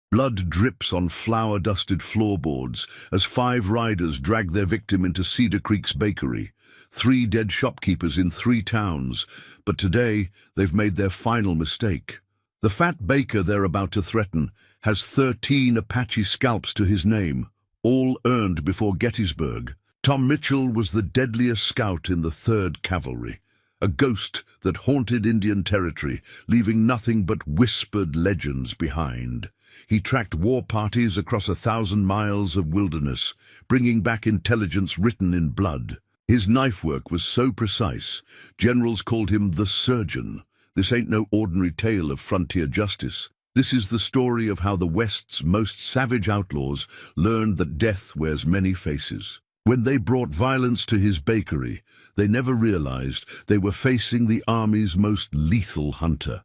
Blood drips on flour-dusted floorboards as 5 riders drag their victim into Cedar Creek's bakery. 3 dead shopkeepers in 3 towns, but today they've made their final mistake. The fat baker they're about to threaten has 13 Apache scalps to his name, all earned before Gettysburg. Tom Mitchell was the deadliest scout in the 3rd Cavalry, a ghost that haunted Indian Territory, leaving nothing but whispered legends behind. He tracked war parties across 1,000 miles of wilderness, bringing back intelligence written in blood. His knife work was so precise, generals called him the surgeon. This ain't no ordinary tale of frontier justice. This is the story of how the West's most savage outlaws learned that death wears many faces. When they brought violence to his bakery, they never realized they were facing the Army's most lethal hunter.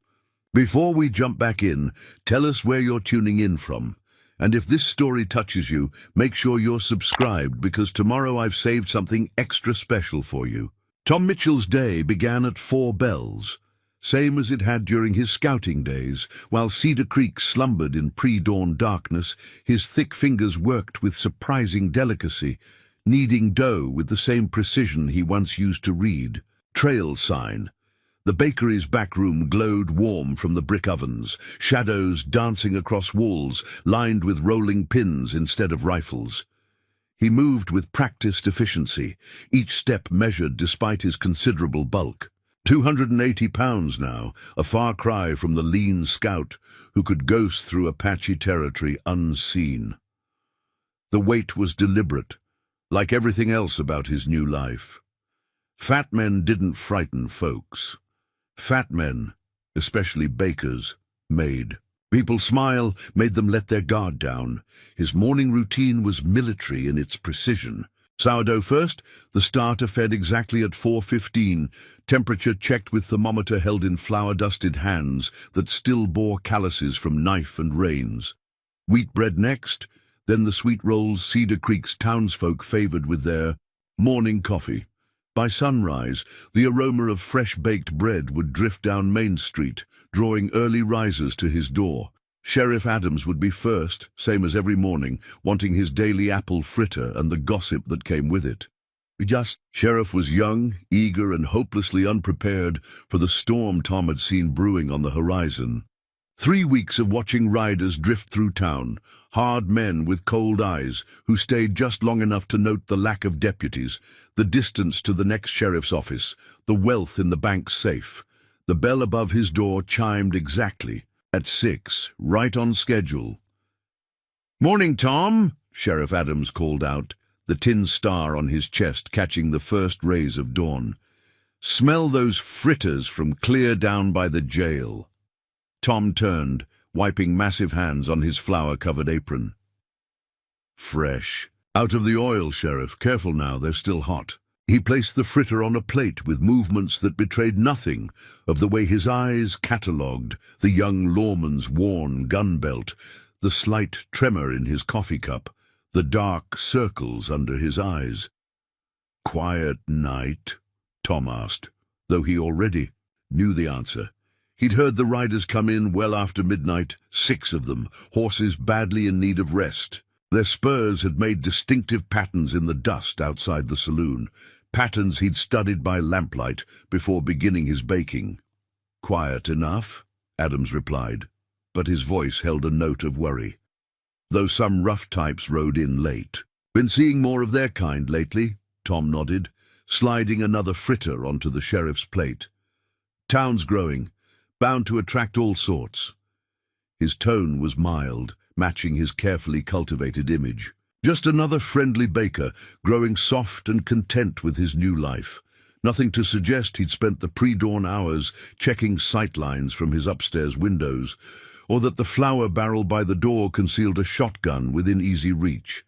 Before we jump back in, tell us where you're tuning in from. And if this story touches you, make sure you're subscribed, because tomorrow I've saved something extra special for you. Tom Mitchell's day began at 4 bells, same as it had during his scouting days. While Cedar Creek slumbered in pre-dawn darkness, his thick fingers worked with surprising delicacy, kneading dough with the same precision he once used to read. Trail sign. The bakery's back room glowed warm from the brick ovens, shadows dancing across walls lined with rolling pins instead of rifles. He moved with practiced efficiency, each step measured despite his considerable bulk. 280 pounds now, a far cry from the lean scout who could ghost through Apache territory unseen. The weight was deliberate, like everything else about his new life. Fat men didn't frighten folks. Fat men, especially bakers, made. People's smile made them let their guard down. His morning routine was military in its precision. Sourdough first, the starter fed exactly at 4:15, temperature checked with thermometer held in flour-dusted hands that still bore calluses from knife and reins. Wheat bread next, then the sweet rolls Cedar Creek's townsfolk favored with their morning coffee. By sunrise, the aroma of fresh-baked bread would drift down Main Street, drawing early risers to his door. Sheriff Adams would be first, same as every morning, wanting his daily apple fritter and the gossip that came with it. Sheriff was young, eager, and hopelessly unprepared for the storm Tom had seen brewing on the horizon. 3 weeks of watching riders drift through town, hard men with cold eyes who stayed just long enough to note the lack of deputies, the distance to the next sheriff's office, the wealth in the bank's safe. The bell above his door chimed exactly at 6, right on schedule. "Morning, Tom," Sheriff Adams called out, the tin star on his chest catching the first rays of dawn. "Smell those fritters from clear down by the jail." Tom turned, wiping massive hands on his flour-covered apron. "Fresh. Out of the oil, Sheriff. Careful now, they're still hot." He placed the fritter on a plate with movements that betrayed nothing of the way his eyes catalogued the young lawman's worn gun belt, the slight tremor in his coffee cup, the dark circles under his eyes. "Quiet night?" Tom asked, though he already knew the answer. He'd heard the riders come in well after midnight, 6 of them, horses badly in need of rest. Their spurs had made distinctive patterns in the dust outside the saloon, patterns he'd studied by lamplight before beginning his baking. "Quiet enough," Adams replied, but his voice held a note of worry. "Though some rough types rode in late." "Been seeing more of their kind lately?" Tom nodded, sliding another fritter onto the sheriff's plate. "Town's growing, bound to attract all sorts." His tone was mild, matching his carefully cultivated image. Just another friendly baker, growing soft and content with his new life. Nothing to suggest he'd spent the pre-dawn hours checking sightlines from his upstairs windows, or that the flour barrel by the door concealed a shotgun within easy reach.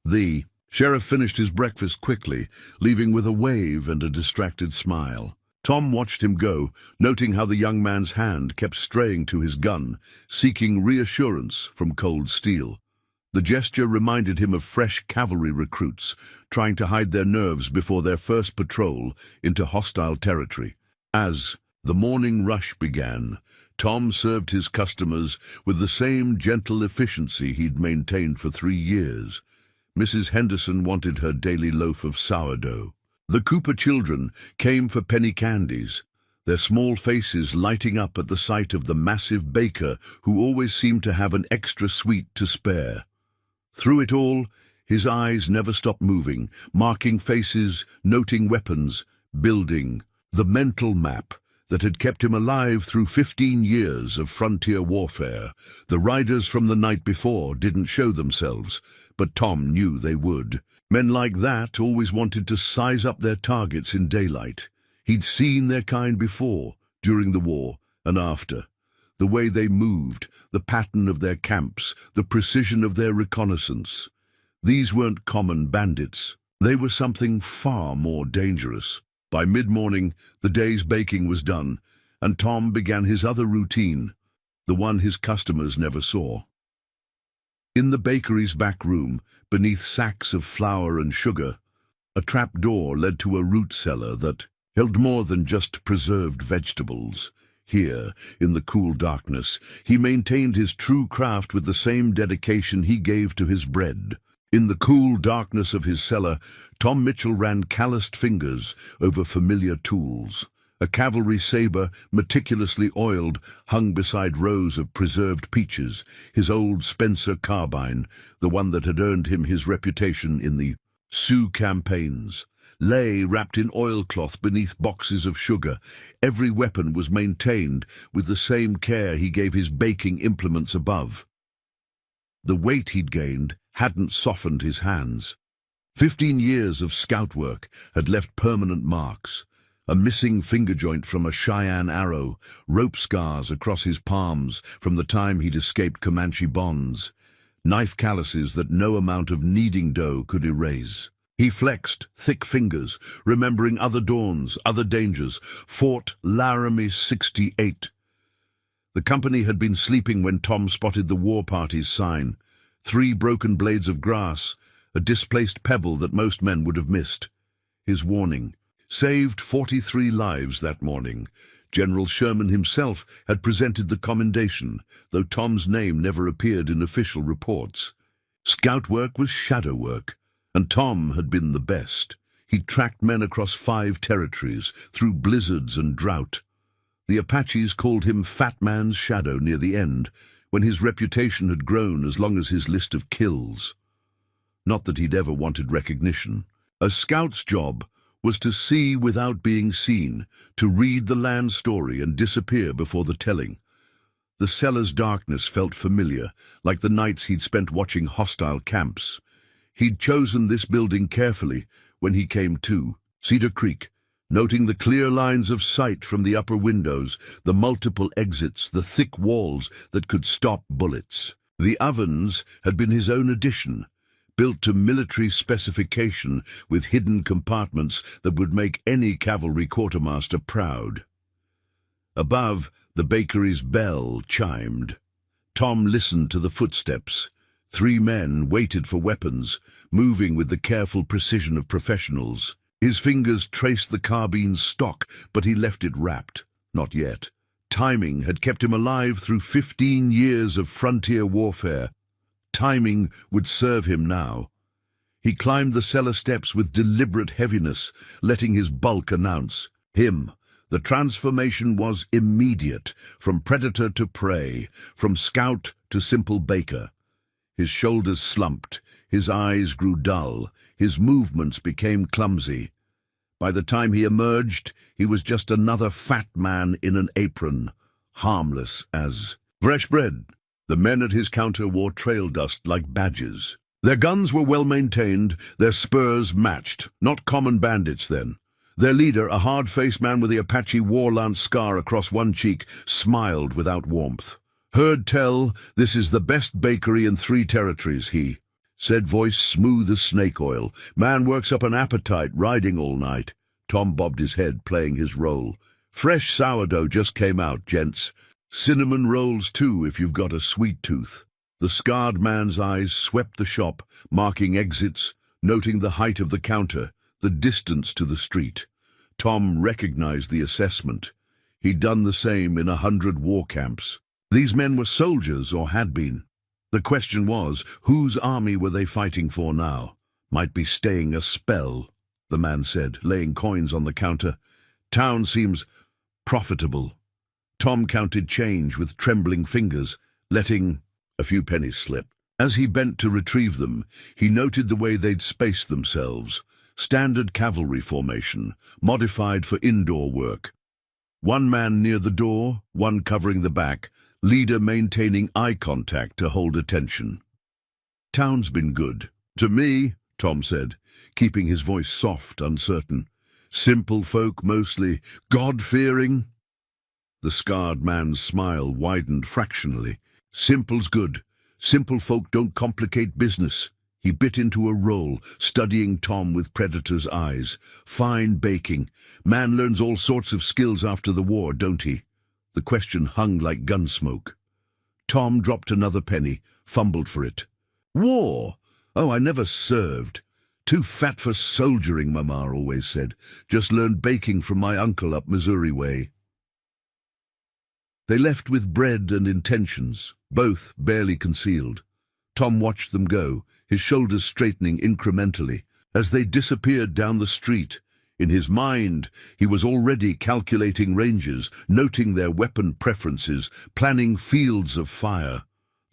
The sheriff finished his breakfast quickly, leaving with a wave and a distracted smile. Tom watched him go, noting how the young man's hand kept straying to his gun, seeking reassurance from cold steel. The gesture reminded him of fresh cavalry recruits, trying to hide their nerves before their first patrol into hostile territory. As the morning rush began, Tom served his customers with the same gentle efficiency he'd maintained for 3 years. Mrs. Henderson wanted her daily loaf of sourdough. The Cooper children came for penny candies, their small faces lighting up at the sight of the massive baker who always seemed to have an extra sweet to spare. Through it all, his eyes never stopped moving, marking faces, noting weapons, building the mental map that had kept him alive through 15 years of frontier warfare. The riders from the night before didn't show themselves, but Tom knew they would. Men like that always wanted to size up their targets in daylight. He'd seen their kind before, during the war and after. The way they moved, the pattern of their camps, the precision of their reconnaissance. These weren't common bandits. They were something far more dangerous. By mid-morning, the day's baking was done, and Tom began his other routine, the one his customers never saw. In the bakery's back room, beneath sacks of flour and sugar, a trap door led to a root cellar that held more than just preserved vegetables. Here, in the cool darkness, he maintained his true craft with the same dedication he gave to his bread. In the cool darkness of his cellar, Tom Mitchell ran calloused fingers over familiar tools. A cavalry saber, meticulously oiled, hung beside rows of preserved peaches, his old Spencer carbine, the one that had earned him his reputation in the Sioux campaigns, lay wrapped in oilcloth beneath boxes of sugar. Every weapon was maintained with the same care he gave his baking implements above. The weight he'd gained hadn't softened his hands. 15 years of scout work had left permanent marks. A missing finger joint from a Cheyenne arrow, rope scars across his palms from the time he'd escaped Comanche bonds, knife calluses that no amount of kneading dough could erase. He flexed thick fingers, remembering other dawns, other dangers, Fort Laramie 68. The company had been sleeping when Tom spotted the war party's sign. 3 broken blades of grass, a displaced pebble that most men would have missed. His warning saved 43 lives that morning. General Sherman himself had presented the commendation, though Tom's name never appeared in official reports. Scout work was shadow work, and Tom had been the best. He'd tracked men across 5 territories, through blizzards and drought. The Apaches called him Fat Man's Shadow near the end, when his reputation had grown as long as his list of kills. Not that he'd ever wanted recognition. A scout's job was to see without being seen, to read the land story and disappear before the telling. The cellar's darkness felt familiar, like the nights he'd spent watching hostile camps. He'd chosen this building carefully when he came to Cedar Creek, noting the clear lines of sight from the upper windows, the multiple exits, the thick walls that could stop bullets. The ovens had been his own addition, built to military specification with hidden compartments that would make any cavalry quartermaster proud. Above, the bakery's bell chimed. Tom listened to the footsteps. 3 men waited for weapons, moving with the careful precision of professionals. His fingers traced the carbine's stock, but he left it wrapped. Not yet. Timing had kept him alive through 15 years of frontier warfare. Timing would serve him now. He climbed the cellar steps with deliberate heaviness, letting his bulk announce him. The transformation was immediate, from predator to prey, from scout to simple baker. His shoulders slumped, his eyes grew dull, his movements became clumsy. By the time he emerged, he was just another fat man in an apron, harmless as fresh bread. The men at his counter wore trail dust like badges. Their guns were well maintained, their spurs matched, not common bandits then. Their leader, a hard-faced man with the Apache war lance scar across one cheek, smiled without warmth. "Heard tell, this is the best bakery in 3 territories," he said, voice smooth as snake oil. "Man works up an appetite riding all night." Tom bobbed his head, playing his role. "Fresh sourdough just came out, gents. Cinnamon rolls too, if you've got a sweet tooth." The scarred man's eyes swept the shop, marking exits, noting the height of the counter, the distance to the street. Tom recognized the assessment. He'd done the same in 100 war camps. These men were soldiers, or had been. The question was, whose army were they fighting for now? Might be staying a spell, the man said, laying coins on the counter. Town seems profitable. Tom counted change with trembling fingers, letting a few pennies slip. As he bent to retrieve them, he noted the way they'd spaced themselves. Standard cavalry formation, modified for indoor work. One man near the door, one covering the back, leader maintaining eye contact to hold attention. Town's been good. To me, Tom said, keeping his voice soft, uncertain. Simple folk mostly, God-fearing. The scarred man's smile widened fractionally. Simple's good. Simple folk don't complicate business. He bit into a roll, studying Tom with predator's eyes. Fine baking. Man learns all sorts of skills after the war, don't he? The question hung like gun smoke. Tom dropped another penny, fumbled for it. War? Oh, I never served. Too fat for soldiering, Mama always said. Just learned baking from my uncle up Missouri way. They left with bread and intentions, both barely concealed. Tom watched them go, his shoulders straightening incrementally. As they disappeared down the street, in his mind, he was already calculating ranges, noting their weapon preferences, planning fields of fire.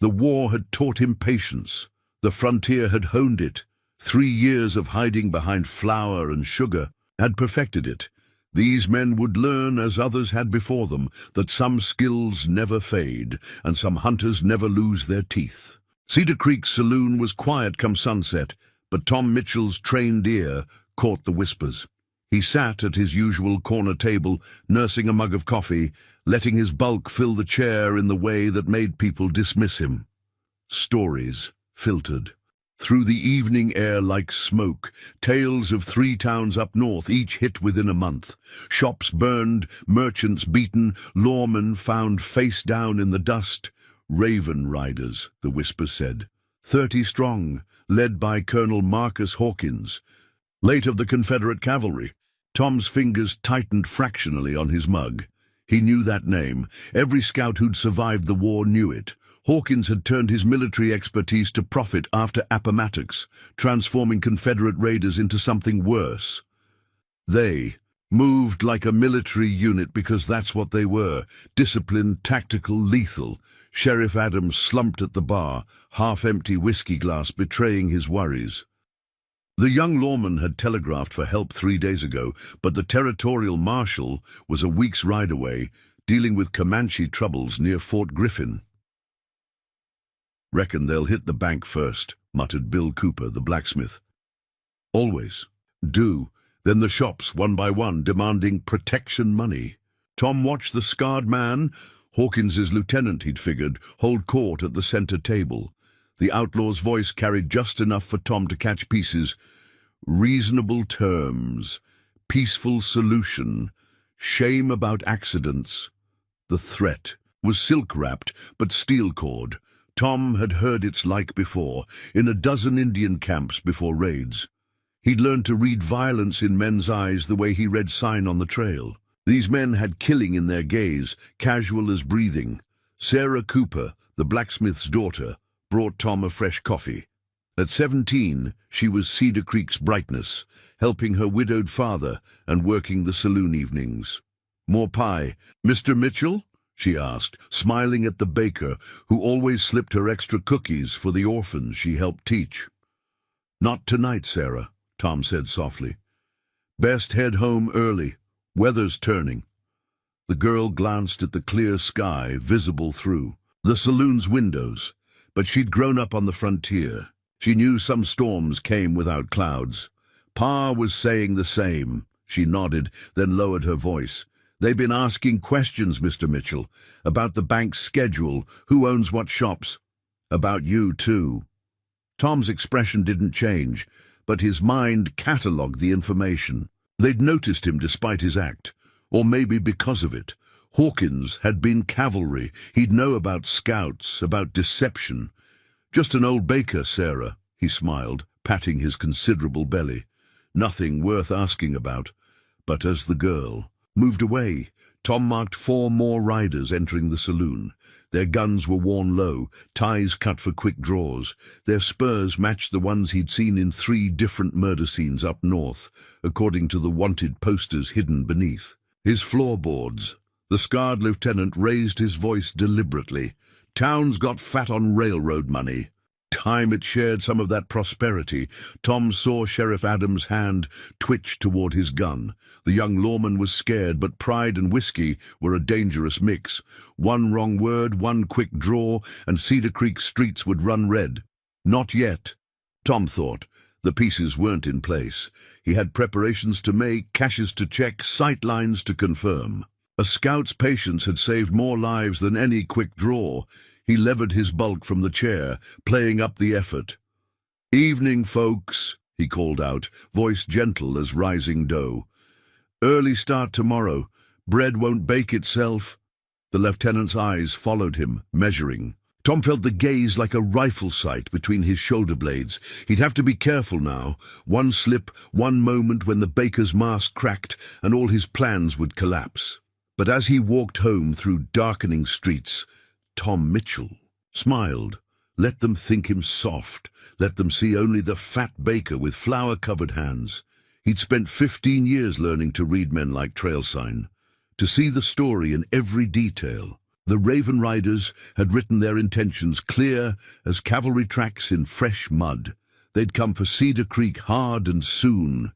The war had taught him patience. The frontier had honed it. 3 years of hiding behind flour and sugar had perfected it. These men would learn, as others had before them, that some skills never fade, and some hunters never lose their teeth. Cedar Creek's saloon was quiet come sunset, but Tom Mitchell's trained ear caught the whispers. He sat at his usual corner table, nursing a mug of coffee, letting his bulk fill the chair in the way that made people dismiss him. Stories filtered through the evening air like smoke, tales of 3 towns up north, each hit within a month. Shops burned, merchants beaten, lawmen found face down in the dust. Raven Riders, the whisper said. 30 strong, led by Colonel Marcus Hawkins, late of the Confederate Cavalry. Tom's fingers tightened fractionally on his mug. He knew that name. Every scout who'd survived the war knew it. Hawkins had turned his military expertise to profit after Appomattox, transforming Confederate raiders into something worse. They moved like a military unit because that's what they were, disciplined, tactical, lethal. Sheriff Adams slumped at the bar, half-empty whiskey glass betraying his worries. The young lawman had telegraphed for help 3 days ago, but the territorial marshal was a week's ride away, dealing with Comanche troubles near Fort Griffin. Reckon they'll hit the bank first, muttered Bill Cooper, the blacksmith. Always. Do. Then the shops, one by one, demanding protection money. Tom watched the scarred man, Hawkins's lieutenant, he'd figured, hold court at the center table. The outlaw's voice carried just enough for Tom to catch pieces. Reasonable terms, peaceful solution, shame about accidents. The threat was silk-wrapped, but steel-cord. Tom had heard its like before, in a dozen Indian camps before raids. He'd learned to read violence in men's eyes the way he read sign on the trail. These men had killing in their gaze, casual as breathing. Sarah Cooper, the blacksmith's daughter, brought Tom a fresh coffee. At 17, she was Cedar Creek's brightness, helping her widowed father and working the saloon evenings. More pie, Mr. Mitchell? She asked, smiling at the baker, who always slipped her extra cookies for the orphans she helped teach. Not tonight, Sarah, Tom said softly. Best head home early. Weather's turning. The girl glanced at the clear sky, visible through the saloon's windows, but she'd grown up on the frontier. She knew some storms came without clouds. Pa was saying the same. She nodded, then lowered her voice. They've been asking questions, Mr. Mitchell, about the bank's schedule, who owns what shops. About you, too. Tom's expression didn't change, but his mind catalogued the information. They'd noticed him despite his act, or maybe because of it. Hawkins had been cavalry. He'd know about scouts, about deception. Just an old baker, Sarah, he smiled, patting his considerable belly. Nothing worth asking about. But as the girl moved away, Tom marked 4 more riders entering the saloon. Their guns were worn low, ties cut for quick draws. Their spurs matched the ones he'd seen in 3 different murder scenes up north, according to the wanted posters hidden beneath. His floorboards. The scarred lieutenant raised his voice deliberately. Town's got fat on railroad money. Time it shared some of that prosperity. Tom saw Sheriff Adams' hand twitch toward his gun. The young lawman was scared, but pride and whiskey were a dangerous mix. One wrong word, one quick draw, and Cedar Creek streets would run red. Not yet, Tom thought. The pieces weren't in place. He had preparations to make, caches to check, sight lines to confirm. A scout's patience had saved more lives than any quick draw. He levered his bulk from the chair, playing up the effort. "Evening, folks," he called out, voice gentle as rising dough. "Early start tomorrow. Bread won't bake itself." The lieutenant's eyes followed him, measuring. Tom felt the gaze like a rifle sight between his shoulder blades. He'd have to be careful now. One slip, one moment when the baker's mask cracked, and all his plans would collapse. But as he walked home through darkening streets, Tom Mitchell smiled. Let them think him soft. Let them see only the fat baker with flour-covered hands. He'd spent 15 years learning to read men like trail sign, to see the story in every detail. The Raven Riders had written their intentions clear as cavalry tracks in fresh mud. They'd come for Cedar Creek hard and soon.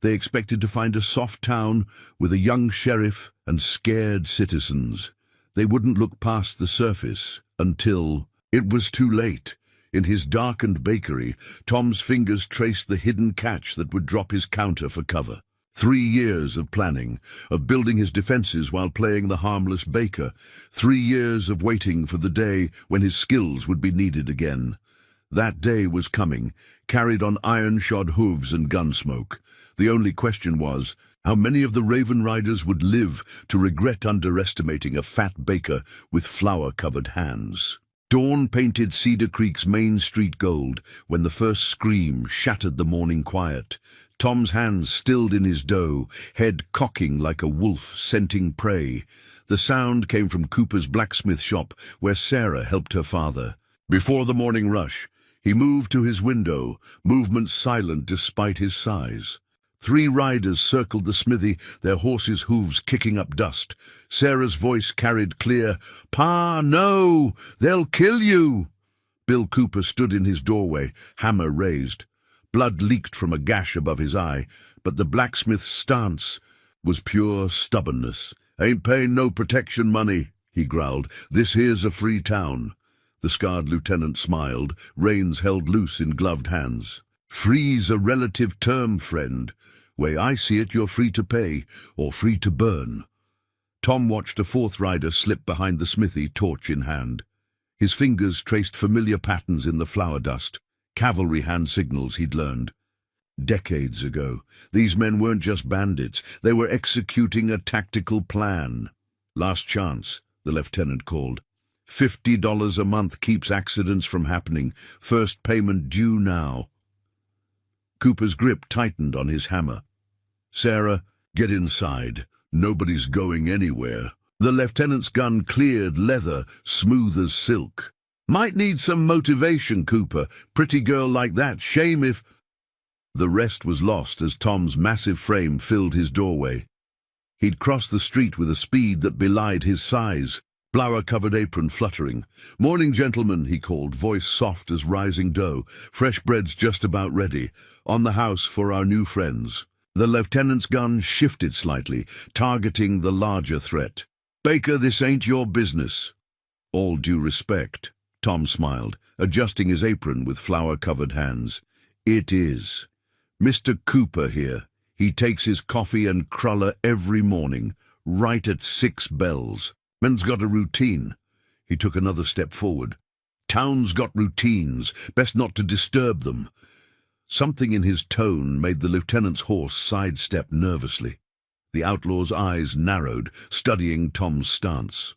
They expected to find a soft town with a young sheriff and scared citizens. They wouldn't look past the surface until it was too late. In his darkened bakery, Tom's fingers traced the hidden catch that would drop his counter for cover. 3 years of planning, of building his defenses while playing the harmless baker. 3 years of waiting for the day when his skills would be needed again. That day was coming, carried on iron-shod hooves and gun smoke. The only question was, how many of the Raven Riders would live to regret underestimating a fat baker with flour-covered hands? Dawn painted Cedar Creek's main street gold when the first scream shattered the morning quiet. Tom's hands stilled in his dough, head cocking like a wolf scenting prey. The sound came from Cooper's blacksmith shop, where Sarah helped her father. Before the morning rush, he moved to his window, movement silent despite his size. 3 riders circled the smithy, their horses' hooves kicking up dust. Sarah's voice carried clear, "Pa, no! They'll kill you!" Bill Cooper stood in his doorway, hammer raised. Blood leaked from a gash above his eye, but the blacksmith's stance was pure stubbornness. "Ain't paying no protection money," he growled. "This here's a free town." The scarred lieutenant smiled, reins held loose in gloved hands. "Free's a relative term, friend. Way I see it, you're free to pay, or free to burn." Tom watched a 4th rider slip behind the smithy, torch in hand. His fingers traced familiar patterns in the flour dust, cavalry hand signals he'd learned. Decades ago, these men weren't just bandits, they were executing a tactical plan. "Last chance," the lieutenant called. $50 a month keeps accidents from happening. First payment due now." Cooper's grip tightened on his hammer. "Sarah, get inside. Nobody's going anywhere." The lieutenant's gun cleared leather, smooth as silk. "Might need some motivation, Cooper. Pretty girl like that. Shame if—" The rest was lost as Tom's massive frame filled his doorway. He'd crossed the street with a speed that belied his size, flour-covered apron fluttering. "Morning, gentlemen," he called, voice soft as rising dough. "Fresh bread's just about ready. On the house for our new friends." The lieutenant's gun shifted slightly, targeting the larger threat. "Baker, this ain't your business." "All due respect," Tom smiled, adjusting his apron with flour-covered hands. "It is. Mr. Cooper here. He takes his coffee and cruller every morning, right at 6 bells. Man's got a routine." He took another step forward. "Town's got routines. Best not to disturb them." Something in his tone made the lieutenant's horse sidestep nervously. The outlaw's eyes narrowed, studying Tom's stance.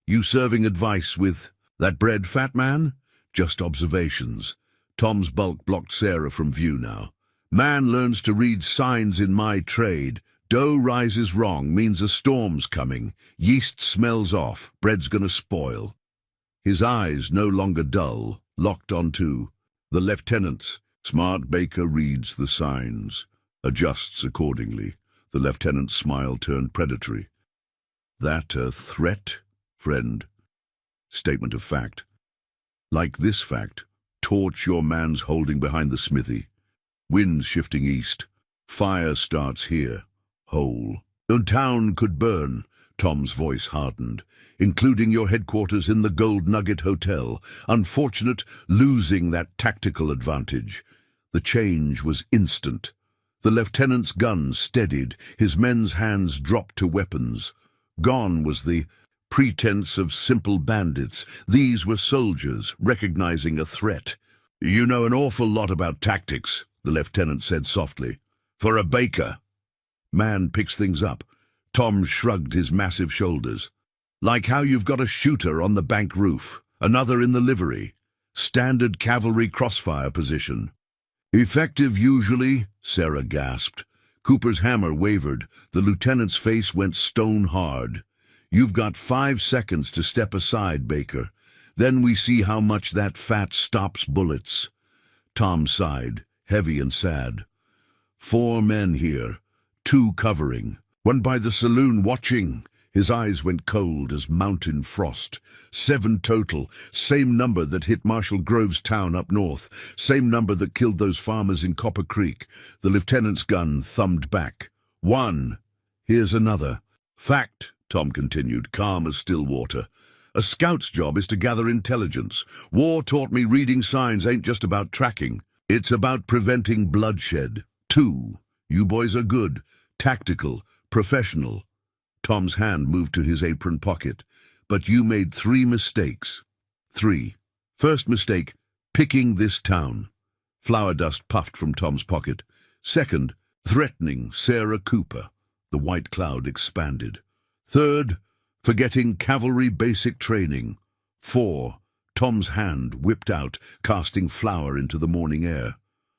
"You serving advice with that bread, fat man?" "Just observations." Tom's bulk blocked Sarah from view now. "Man learns to read signs in my trade. Dough rises wrong means a storm's coming. Yeast smells off. Bread's gonna spoil. His eyes no longer dull, locked onto the lieutenant's. Smart baker reads the signs, adjusts accordingly. The lieutenant's smile turned predatory. That a threat, friend? Statement of fact. Like this fact, torch your man's holding behind the smithy. Winds shifting east. Fire starts here. Whole. The town could burn. Tom's voice hardened, including your headquarters in the Gold Nugget Hotel. Unfortunate, losing that tactical advantage. The change was instant. The lieutenant's gun steadied, his men's hands dropped to weapons. Gone was the pretense of simple bandits. These were soldiers, recognizing a threat. You know an awful lot about tactics, the lieutenant said softly. For a baker. Man picks things up. Tom shrugged his massive shoulders. Like how you've got a shooter on the bank roof, another in the livery. Standard cavalry crossfire position. Effective usually, Sarah gasped. Cooper's hammer wavered. The lieutenant's face went stone hard. You've got 5 seconds to step aside, Baker. Then we see how much that fat stops bullets. Tom sighed, heavy and sad. 4 men here, 2 covering. One by the saloon watching. His eyes went cold as mountain frost. 7 total, same number that hit Marshall Grove's town up north, same number that killed those farmers in Copper Creek. The lieutenant's gun thumbed back. 1. Here's another. Fact, Tom continued, calm as still water. A scout's job is to gather intelligence. War taught me reading signs ain't just about tracking. It's about preventing bloodshed. 2. You boys are good, tactical, professional. Tom's hand moved to his apron pocket. But you made 3 mistakes. 3. First mistake, picking this town. Flour dust puffed from Tom's pocket. Second, threatening Sarah Cooper. The white cloud expanded. Third, forgetting cavalry basic training. 4. Tom's hand whipped out, casting flour into the morning air.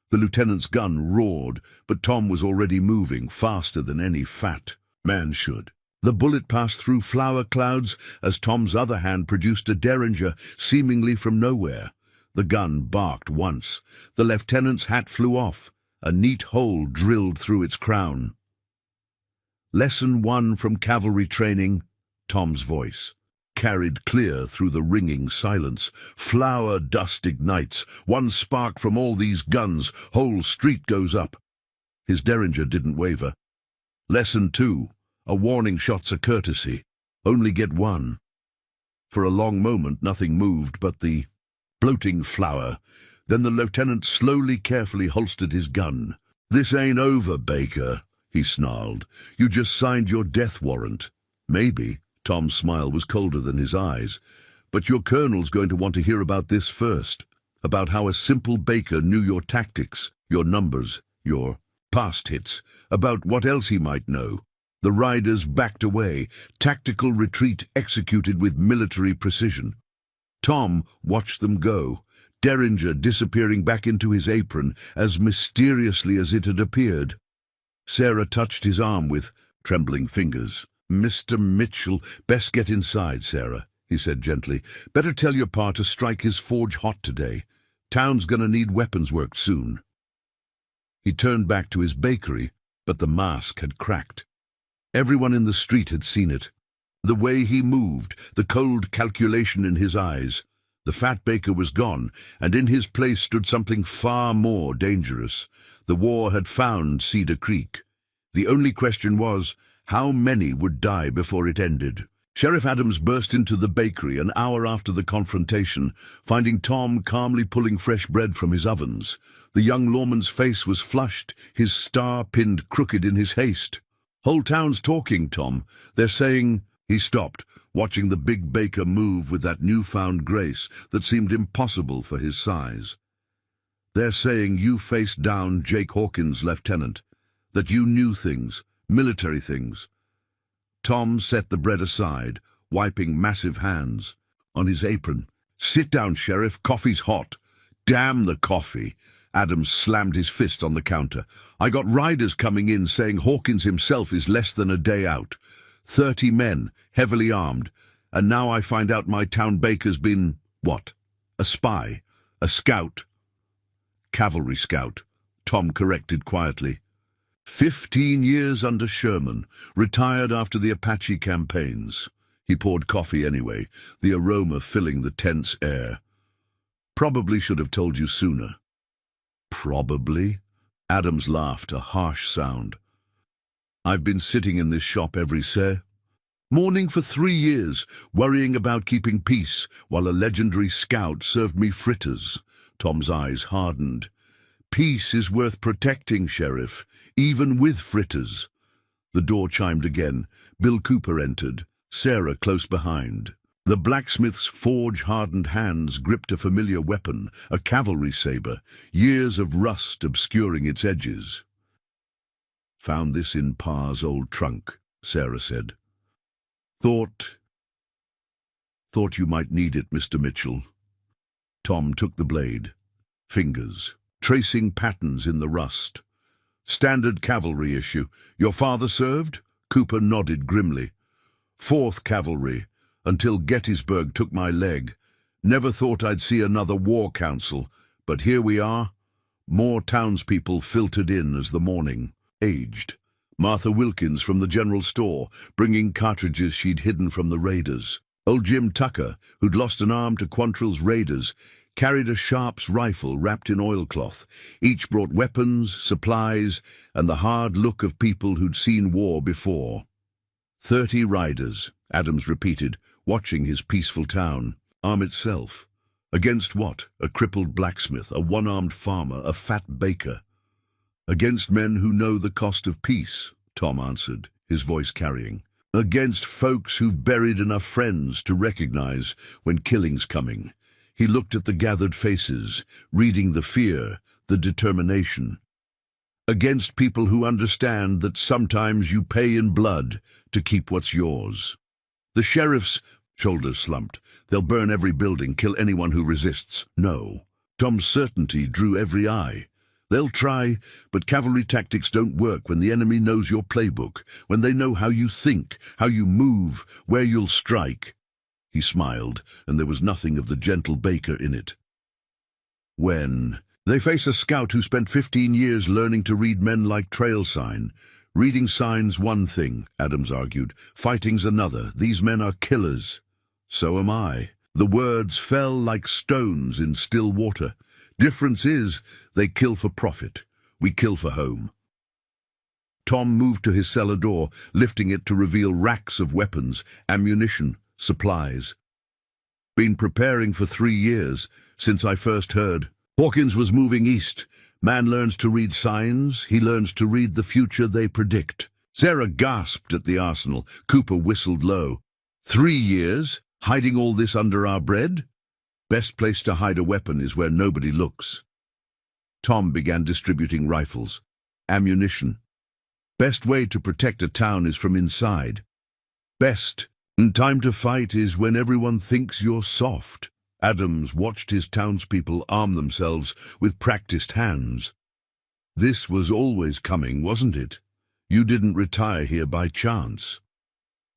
The lieutenant's gun roared, but Tom was already moving, faster than any fat man should. The bullet passed through flour clouds as Tom's other hand produced a derringer, seemingly from nowhere. The gun barked once. The lieutenant's hat flew off. A neat hole drilled through its crown. Lesson 1 from cavalry training, Tom's voice carried clear through the ringing silence. Flour dust ignites. 1 spark from all these guns, whole street goes up. His derringer didn't waver. Lesson 2. A warning shot's a courtesy. Only get 1. For a long moment nothing moved but the bloating flour. Then the lieutenant slowly, carefully holstered his gun. This ain't over, Baker, he snarled. You just signed your death warrant. Maybe. Tom's smile was colder than his eyes. But your colonel's going to want to hear about this first. About how a simple baker knew your tactics, your numbers, your past hits. About what else he might know. The riders backed away, tactical retreat executed with military precision. Tom watched them go, derringer disappearing back into his apron as mysteriously as it had appeared. Sarah touched his arm with trembling fingers. Mr. Mitchell, best get inside, Sarah, he said gently. Better tell your pa to strike his forge hot today. Town's gonna need weapons worked soon. He turned back to his bakery, but the mask had cracked. Everyone in the street had seen it. The way he moved, the cold calculation in his eyes. The fat baker was gone, and in his place stood something far more dangerous. The war had found Cedar Creek. The only question was, how many would die before it ended? Sheriff Adams burst into the bakery an hour after the confrontation, finding Tom calmly pulling fresh bread from his ovens. The young lawman's face was flushed, his star pinned crooked in his haste. Whole town's talking, Tom. They're saying... He stopped, watching the big baker move with that newfound grace that seemed impossible for his size. They're saying you faced down Jake Hawkins, Lieutenant, that you knew things, military things. Tom set the bread aside, wiping massive hands on his apron. Sit down, Sheriff. Coffee's hot. Damn the coffee. Adams slammed his fist on the counter. I got riders coming in saying Hawkins himself is less than a day out. 30 men, heavily armed. And now I find out my town baker's been, what? A spy? A scout? Cavalry scout, Tom corrected quietly. 15 years under Sherman, retired after the Apache campaigns. He poured coffee anyway, the aroma filling the tense air. Probably should have told you sooner. Probably? Adams laughed, a harsh sound. I've been sitting in this shop every morning for 3 years, worrying about keeping peace, while a legendary scout served me fritters. Tom's eyes hardened. Peace is worth protecting, Sheriff, even with fritters. The door chimed again. Bill Cooper entered, Sarah close behind. The blacksmith's forge-hardened hands gripped a familiar weapon, a cavalry saber, years of rust obscuring its edges. Found this in Pa's old trunk, Sarah said. Thought you might need it, Mr. Mitchell. Tom took the blade. Fingers, tracing patterns in the rust. Standard cavalry issue. Your father served? Cooper nodded grimly. 4th Cavalry, until Gettysburg took my leg. Never thought I'd see another war council, but here we are. More townspeople filtered in as the morning aged. Martha Wilkins from the general store, bringing cartridges she'd hidden from the raiders. Old Jim Tucker, who'd lost an arm to Quantrill's raiders, carried a Sharps rifle wrapped in oilcloth. Each brought weapons, supplies, and the hard look of people who'd seen war before. 30 riders, Adams repeated, watching his peaceful town. Arm itself. Against what? A crippled blacksmith, a one-armed farmer, a fat baker. Against men who know the cost of peace, Tom answered, his voice carrying. Against folks who've buried enough friends to recognize when killing's coming. He looked at the gathered faces, reading the fear, the determination. Against people who understand that sometimes you pay in blood to keep what's yours. The sheriff's shoulders slumped. They'll burn every building, kill anyone who resists. No. Tom's certainty drew every eye. They'll try, but cavalry tactics don't work when the enemy knows your playbook, when they know how you think, how you move, where you'll strike. He smiled, and there was nothing of the gentle baker in it. When they face a scout who spent 15 years learning to read men like trail sign. Reading sign's one thing, Adams argued. Fighting's another. These men are killers. So am I. The words fell like stones in still water. Difference is, they kill for profit. We kill for home. Tom moved to his cellar door, lifting it to reveal racks of weapons, ammunition, supplies. Been preparing for 3 years, since I first heard. Hawkins was moving east. Man learns to read signs, he learns to read the future they predict. Sarah gasped at the arsenal. Cooper whistled low. 3 years? Hiding all this under our bread? Best place to hide a weapon is where nobody looks. Tom began distributing rifles. Ammunition. Best way to protect a town is from inside. Best. And time to fight is when everyone thinks you're soft. Adams watched his townspeople arm themselves with practiced hands. This was always coming, wasn't it? You didn't retire here by chance.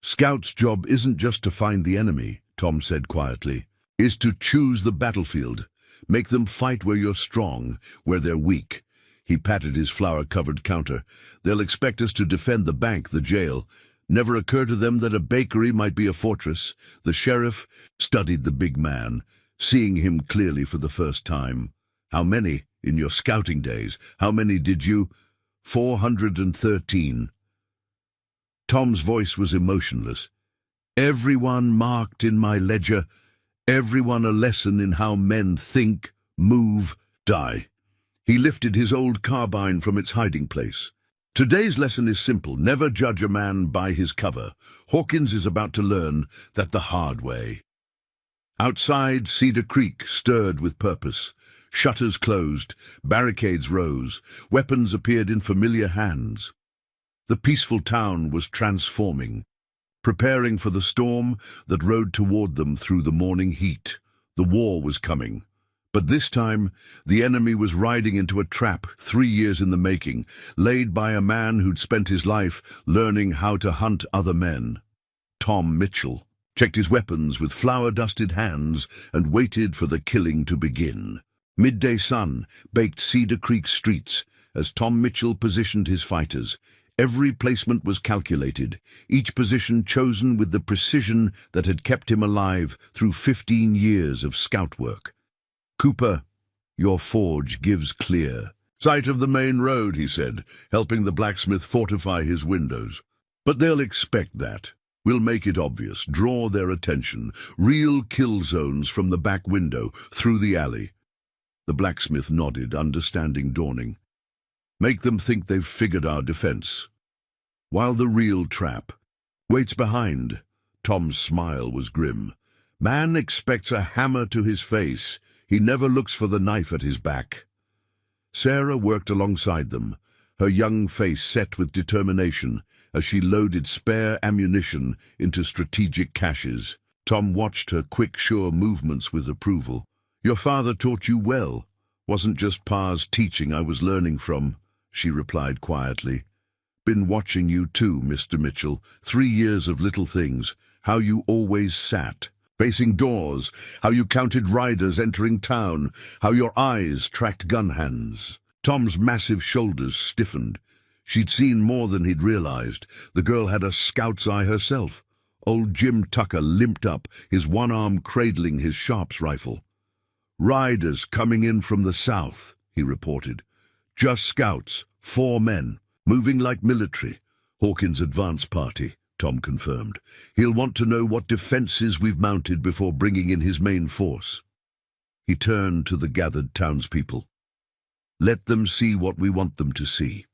Scout's job isn't just to find the enemy, Tom said quietly, is to choose the battlefield. Make them fight where you're strong, where they're weak. He patted his flour-covered counter. They'll expect us to defend the bank, the jail. Never occurred to them that a bakery might be a fortress. The sheriff studied the big man, seeing him clearly for the first time. How many in your scouting days? How many did you? 413. Tom's voice was emotionless. Everyone marked in my ledger, everyone a lesson in how men think, move, die. He lifted his old carbine from its hiding place. Today's lesson is simple. Never judge a man by his cover. Hawkins is about to learn that the hard way. Outside, Cedar Creek stirred with purpose. Shutters closed, barricades rose, weapons appeared in familiar hands. The peaceful town was transforming, preparing for the storm that rode toward them through the morning heat. The war was coming, But this time, the enemy was riding into a trap 3 years in the making, laid by a man who'd spent his life learning how to hunt other men. Tom Mitchell checked his weapons with flour-dusted hands and waited for the killing to begin. Midday sun baked Cedar Creek streets as Tom Mitchell positioned his fighters. Every placement was calculated, each position chosen with the precision that had kept him alive through 15 years of scout work. "Cooper, your forge gives clear." "Sight of the main road," he said, helping the blacksmith fortify his windows. "But they'll expect that. We'll make it obvious, draw their attention. Real kill zones from the back window, through the alley." The blacksmith nodded, understanding dawning. "Make them think they've figured our defense, while the real trap waits behind." Tom's smile was grim. "Man expects a hammer to his face. He never looks for the knife at his back." Sarah worked alongside them, her young face set with determination as she loaded spare ammunition into strategic caches. Tom watched her quick, sure movements with approval. "Your father taught you well. Wasn't just Pa's teaching I was learning from," she replied quietly. "Been watching you too, Mr. Mitchell. 3 years of little things. How you always sat, facing doors, how you counted riders entering town, how your eyes tracked gun hands." Tom's massive shoulders stiffened. She'd seen more than he'd realized. The girl had a scout's eye herself. Old Jim Tucker limped up, his one arm cradling his Sharps rifle. "Riders coming in from the south," he reported. "Just scouts, 4 men, moving like military." "Hawkins' advance party," Tom confirmed. "He'll want to know what defenses we've mounted before bringing in his main force." He turned to the gathered townspeople. "Let them see what we want them to see.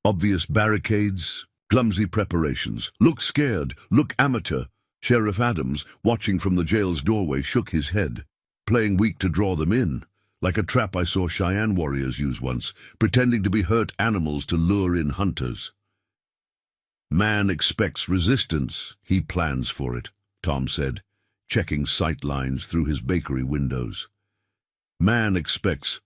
Obvious barricades, clumsy preparations. Look scared, look amateur." Sheriff Adams, watching from the jail's doorway, shook his head. "Playing weak to draw them in, like a trap I saw Cheyenne warriors use once, pretending to be hurt animals to lure in hunters." "Man expects resistance, he plans for it," Tom said, checking sight lines through his bakery windows. "Man expects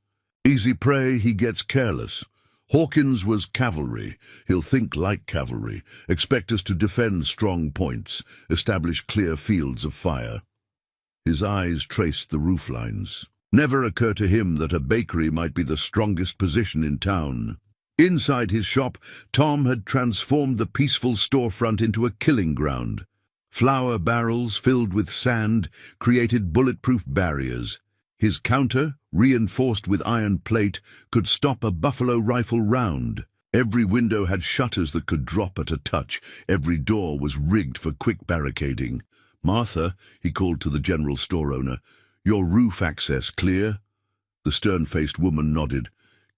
easy prey, he gets careless. Hawkins was cavalry. He'll think like cavalry, expect us to defend strong points, establish clear fields of fire." His eyes traced the roof lines. Never occurred to him that a bakery might be the strongest position in town. Inside his shop, Tom had transformed the peaceful storefront into a killing ground. Flour barrels filled with sand created bulletproof barriers. His counter, reinforced with iron plate, could stop a buffalo rifle round. Every window had shutters that could drop at a touch. Every door was rigged for quick barricading. "Martha," he called to the general store owner, "your roof access clear?" The stern-faced woman nodded.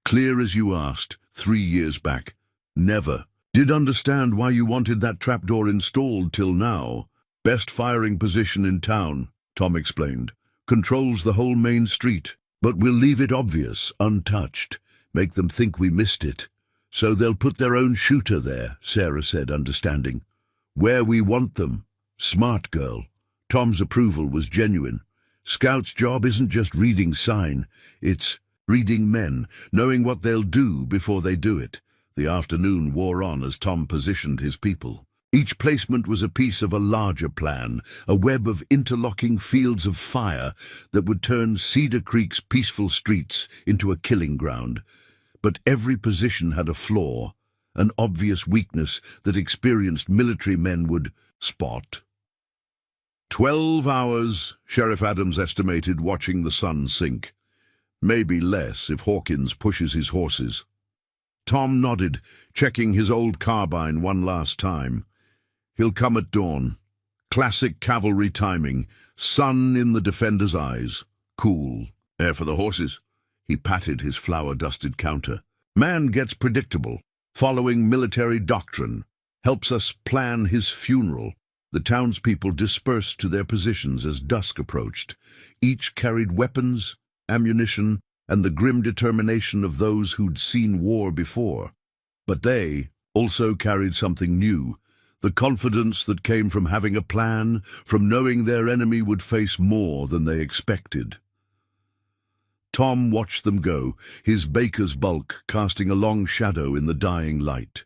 "Clear as you asked, 3 years back. Never did understand why you wanted that trapdoor installed till now. Best firing position in town," Tom explained. "Controls the whole main street. But we'll leave it obvious, untouched. Make them think we missed it. So they'll put their own shooter there," Sarah said, understanding. "Where we want them." Smart girl. Tom's approval was genuine. Scout's job isn't just reading sign. It's reading men, knowing what they'll do before they do it. The afternoon wore on as Tom positioned his people. Each placement was a piece of a larger plan, a web of interlocking fields of fire that would turn Cedar Creek's peaceful streets into a killing ground. But every position had a flaw, an obvious weakness that experienced military men would spot. 12 hours, Sheriff Adams estimated, watching the sun sink. Maybe less if Hawkins pushes his horses. Tom nodded, checking his old carbine one last time. He'll come at dawn. Classic cavalry timing, sun in the defender's eyes. Cool. Air for the horses. He patted his flour-dusted counter. Man gets predictable, following military doctrine. Helps us plan his funeral. The townspeople dispersed to their positions as dusk approached. Each carried weapons, ammunition, and the grim determination of those who'd seen war before. But they also carried something new, the confidence that came from having a plan, from knowing their enemy would face more than they expected. Tom watched them go, his baker's bulk casting a long shadow in the dying light.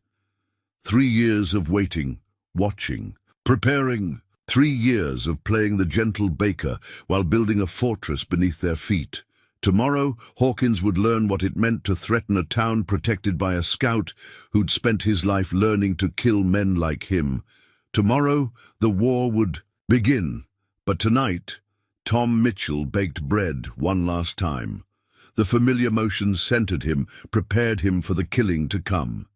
3 years of waiting, watching, preparing. 3 years of playing the gentle baker while building a fortress beneath their feet. Tomorrow, Hawkins would learn what it meant to threaten a town protected by a scout who'd spent his life learning to kill men like him. Tomorrow, the war would begin. But tonight, Tom Mitchell baked bread one last time. The familiar motions centered him, prepared him for the killing to come.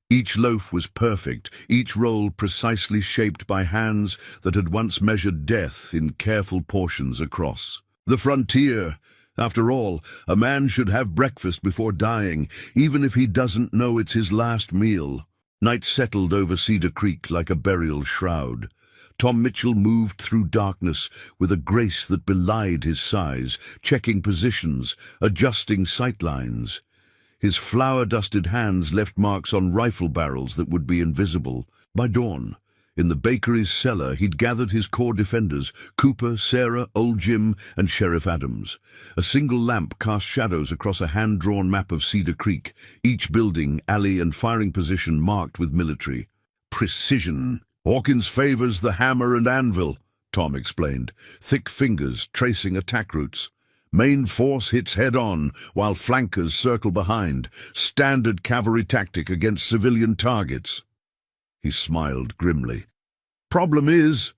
Each loaf was perfect, each roll precisely shaped by hands that had once measured death in careful portions across. The frontier. After all, a man should have breakfast before dying, even if he doesn't know it's his last meal. Night settled over Cedar Creek like a burial shroud. Tom Mitchell moved through darkness with a grace that belied his size, checking positions, adjusting sightlines. His flour-dusted hands left marks on rifle barrels that would be invisible. By dawn, in the bakery's cellar, he'd gathered his core defenders, Cooper, Sarah, Old Jim, and Sheriff Adams. A single lamp cast shadows across a hand-drawn map of Cedar Creek, each building, alley, and firing position marked with military precision. "Hawkins favors the hammer and anvil," Tom explained, thick fingers tracing attack routes. "Main force hits head-on, while flankers circle behind. Standard cavalry tactic against civilian targets." He smiled grimly. "Problem is,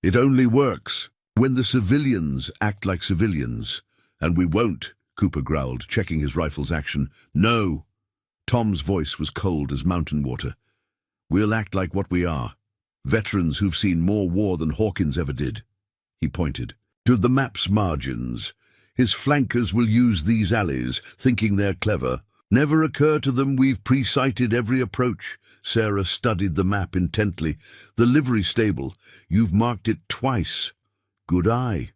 it only works when the civilians act like civilians. And we won't," Cooper growled, checking his rifle's action. "No." Tom's voice was cold as mountain water. "We'll act like what we are. Veterans who've seen more war than Hawkins ever did." He pointed to the map's margins. "His flankers will use these alleys, thinking they're clever. Never occur to them we've pre-sighted every approach." Sarah studied the map intently. "The livery stable. You've marked it twice. Good eye."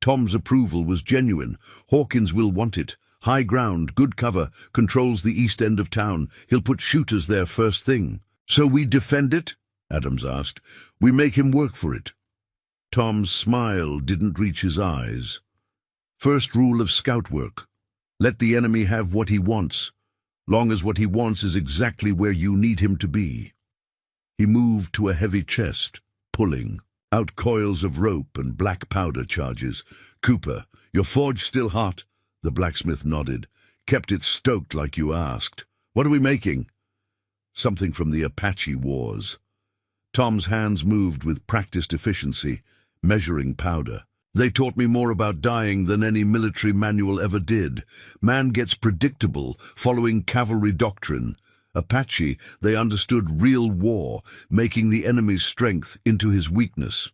Tom's approval was genuine. "Hawkins will want it. High ground, good cover, controls the east end of town. He'll put shooters there first thing." "So we defend it?" Adams asked. "We make him work for it." Tom's smile didn't reach his eyes. "First rule of scout work. Let the enemy have what he wants, long as what he wants is exactly where you need him to be." He moved to a heavy chest, pulling out coils of rope and black powder charges. "Cooper, your forge still hot?" The blacksmith nodded. "Kept it stoked like you asked. What are we making?" "Something from the Apache Wars." Tom's hands moved with practiced efficiency, measuring powder. "They taught me more about dying than any military manual ever did. Man gets predictable, following cavalry doctrine. Apache, they understood real war, making the enemy's strength into his weakness."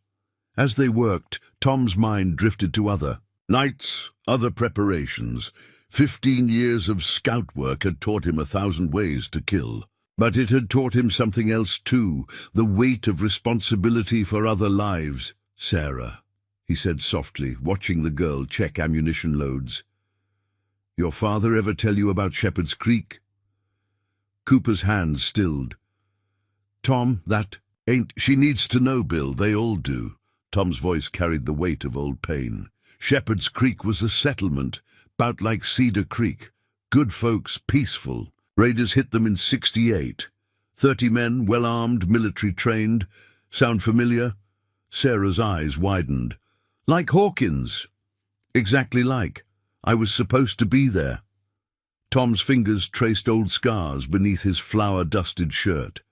As they worked, Tom's mind drifted to other nights, other preparations. 15 years of scout work had taught him 1,000 ways to kill. But it had taught him something else too, the weight of responsibility for other lives. "Sarah," he said softly, watching the girl check ammunition loads. "Your father ever tell you about Shepherd's Creek?" Cooper's hands stilled. "Tom, that ain't—" "She needs to know, Bill. They all do." Tom's voice carried the weight of old pain. "Shepherd's Creek was a settlement, 'bout like Cedar Creek. Good folks, peaceful. Raiders hit them in 68. 30 men, well-armed, military-trained. Sound familiar?" Sarah's eyes widened. "Like Hawkins." "Exactly like. I was supposed to be there." Tom's fingers traced old scars beneath his flour-dusted shirt.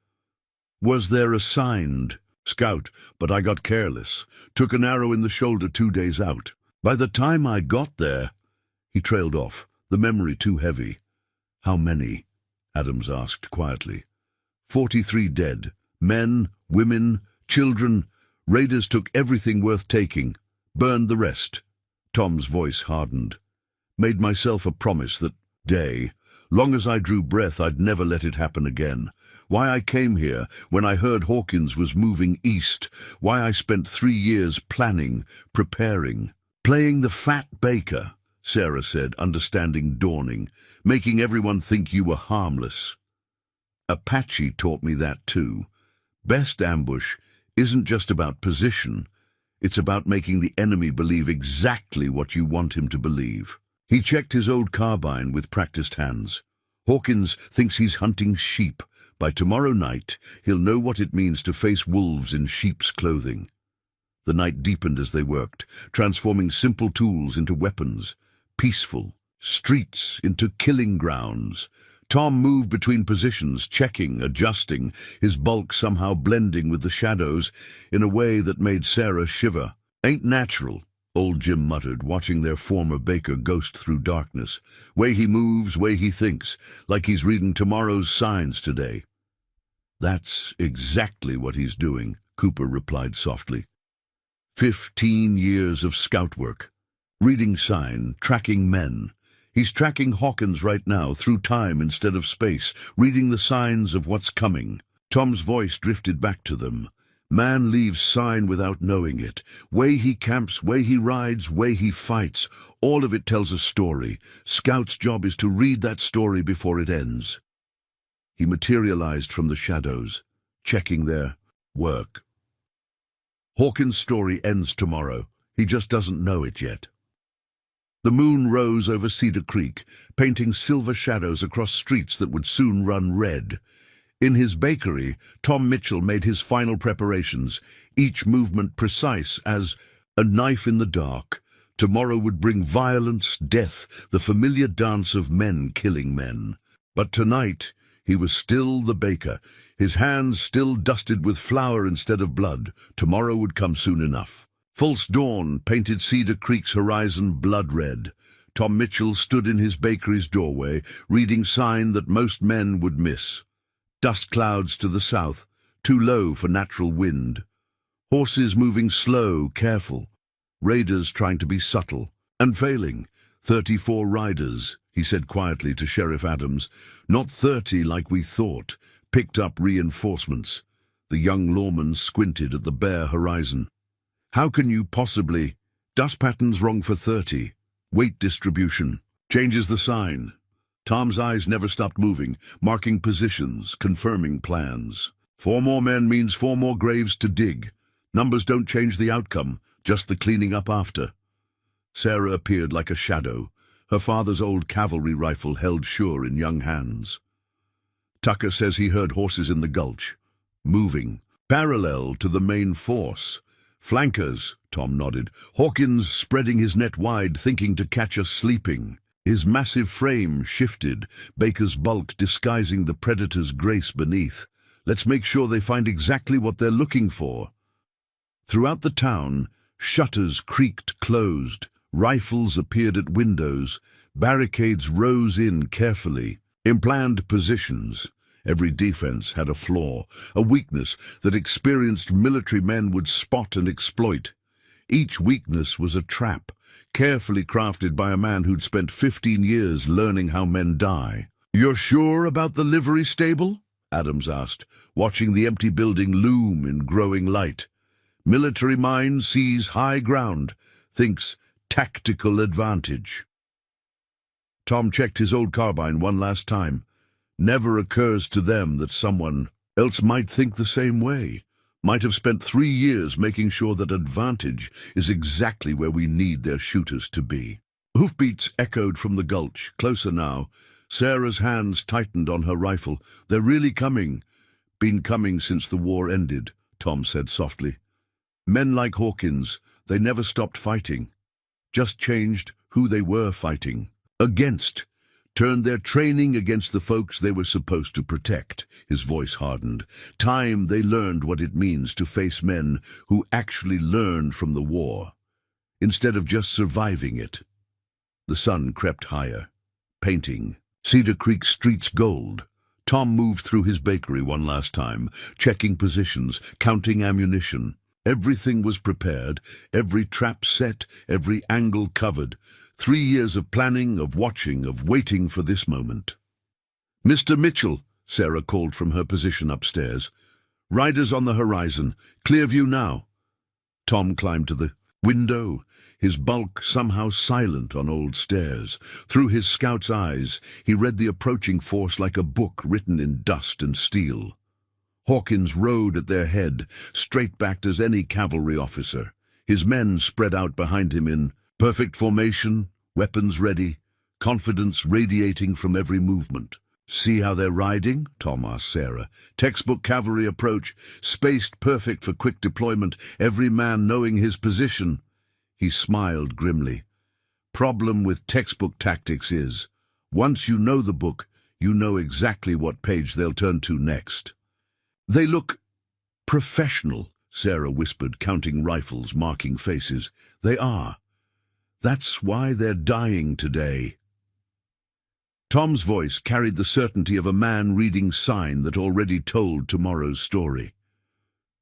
"Was there assigned scout, but I got careless. Took an arrow in the shoulder 2 days out. By the time I got there—" He trailed off, the memory too heavy. "How many?" Adams asked quietly. 43 dead. Men, women, children. Raiders took everything worth taking. Burned the rest." Tom's voice hardened. "Made myself a promise that day, long as I drew breath, I'd never let it happen again. Why I came here when I heard Hawkins was moving east. Why I spent 3 years planning, preparing. Playing the fat baker," Sarah said, understanding dawning. "Making everyone think you were harmless." "Apache taught me that too. Best ambush isn't just about position. It's about making the enemy believe exactly what you want him to believe." He checked his old carbine with practiced hands. Hawkins thinks he's hunting sheep. By tomorrow night, he'll know what it means to face wolves in sheep's clothing. The night deepened as they worked, transforming simple tools into weapons, peaceful streets into killing grounds. Tom moved between positions, checking, adjusting, his bulk somehow blending with the shadows in a way that made Sarah shiver. "Ain't natural," old Jim muttered, watching their former baker ghost through darkness. "Way he moves, way he thinks, like he's reading tomorrow's signs today." "That's exactly what he's doing," Cooper replied softly. 15 years of scout work. Reading sign, tracking men. He's tracking Hawkins right now, through time instead of space, reading the signs of what's coming. Tom's voice drifted back to them. "Man leaves sign without knowing it. Way he camps, way he rides, way he fights. All of it tells a story. Scout's job is to read that story before it ends." He materialized from the shadows, checking their work. Hawkins' story ends tomorrow. He just doesn't know it yet. The moon rose over Cedar Creek, painting silver shadows across streets that would soon run red. In his bakery, Tom Mitchell made his final preparations, each movement precise as a knife in the dark. Tomorrow would bring violence, death, the familiar dance of men killing men. But tonight, he was still the baker, his hands still dusted with flour instead of blood. Tomorrow would come soon enough. False dawn painted Cedar Creek's horizon blood red. Tom Mitchell stood in his bakery's doorway, reading sign that most men would miss. Dust clouds to the south, too low for natural wind. Horses moving slow, careful. Raiders trying to be subtle, and failing. 34 riders, he said quietly to Sheriff Adams. Not 30 like we thought. Picked up reinforcements. The young lawman squinted at the bare horizon. "How can you possibly? Dust patterns wrong for 30. Weight distribution. Changes the sign." Tom's eyes never stopped moving, marking positions, confirming plans. 4 more men means 4 more graves to dig. Numbers don't change the outcome, just the cleaning up after. Sarah appeared like a shadow, her father's old cavalry rifle held sure in young hands. "Tucker says he heard horses in the gulch, moving, parallel to the main force. Flankers," Tom nodded. "Hawkins spreading his net wide, thinking to catch us sleeping." His massive frame shifted, Baker's bulk disguising the predator's grace beneath. "Let's make sure they find exactly what they're looking for." Throughout the town, shutters creaked closed, rifles appeared at windows, barricades rose in carefully, in planned positions. Every defense had a flaw, a weakness that experienced military men would spot and exploit. Each weakness was a trap, carefully crafted by a man who'd spent 15 years learning how men die. "You're sure about the livery stable?" Adams asked, watching the empty building loom in growing light. "Military mind sees high ground, thinks tactical advantage." Tom checked his old carbine one last time. Never occurs to them that someone else might think the same way, might have spent 3 years making sure that advantage is exactly where we need their shooters to be. Hoofbeats echoed from the gulch, closer now. Sarah's hands tightened on her rifle. "They're really coming." "Been coming since the war ended," Tom said softly. "Men like Hawkins, they never stopped fighting. Just changed who they were fighting against. Turned their training against the folks they were supposed to protect." His voice hardened. "Time they learned what it means to face men who actually learned from the war, instead of just surviving it." The sun crept higher, painting Cedar Creek streets gold. Tom moved through his bakery one last time, checking positions, counting ammunition. Everything was prepared, every trap set, every angle covered. 3 years of planning, of watching, of waiting for this moment. "Mr. Mitchell," Sarah called from her position upstairs. "Riders on the horizon. Clear view now." Tom climbed to the window, his bulk somehow silent on old stairs. Through his scout's eyes, he read the approaching force like a book written in dust and steel. Hawkins rode at their head, straight-backed as any cavalry officer. His men spread out behind him in perfect formation, weapons ready. confidence radiating from every movement. "See how they're riding?" Tom asked Sarah. "Textbook cavalry approach, spaced perfect for quick deployment, every man knowing his position." He smiled grimly. "Problem with textbook tactics is, once you know the book, you know exactly what page they'll turn to next." "They look professional," Sarah whispered, counting rifles, marking faces. "They are. That's why they're dying today." Tom's voice carried the certainty of a man reading sign that already told tomorrow's story.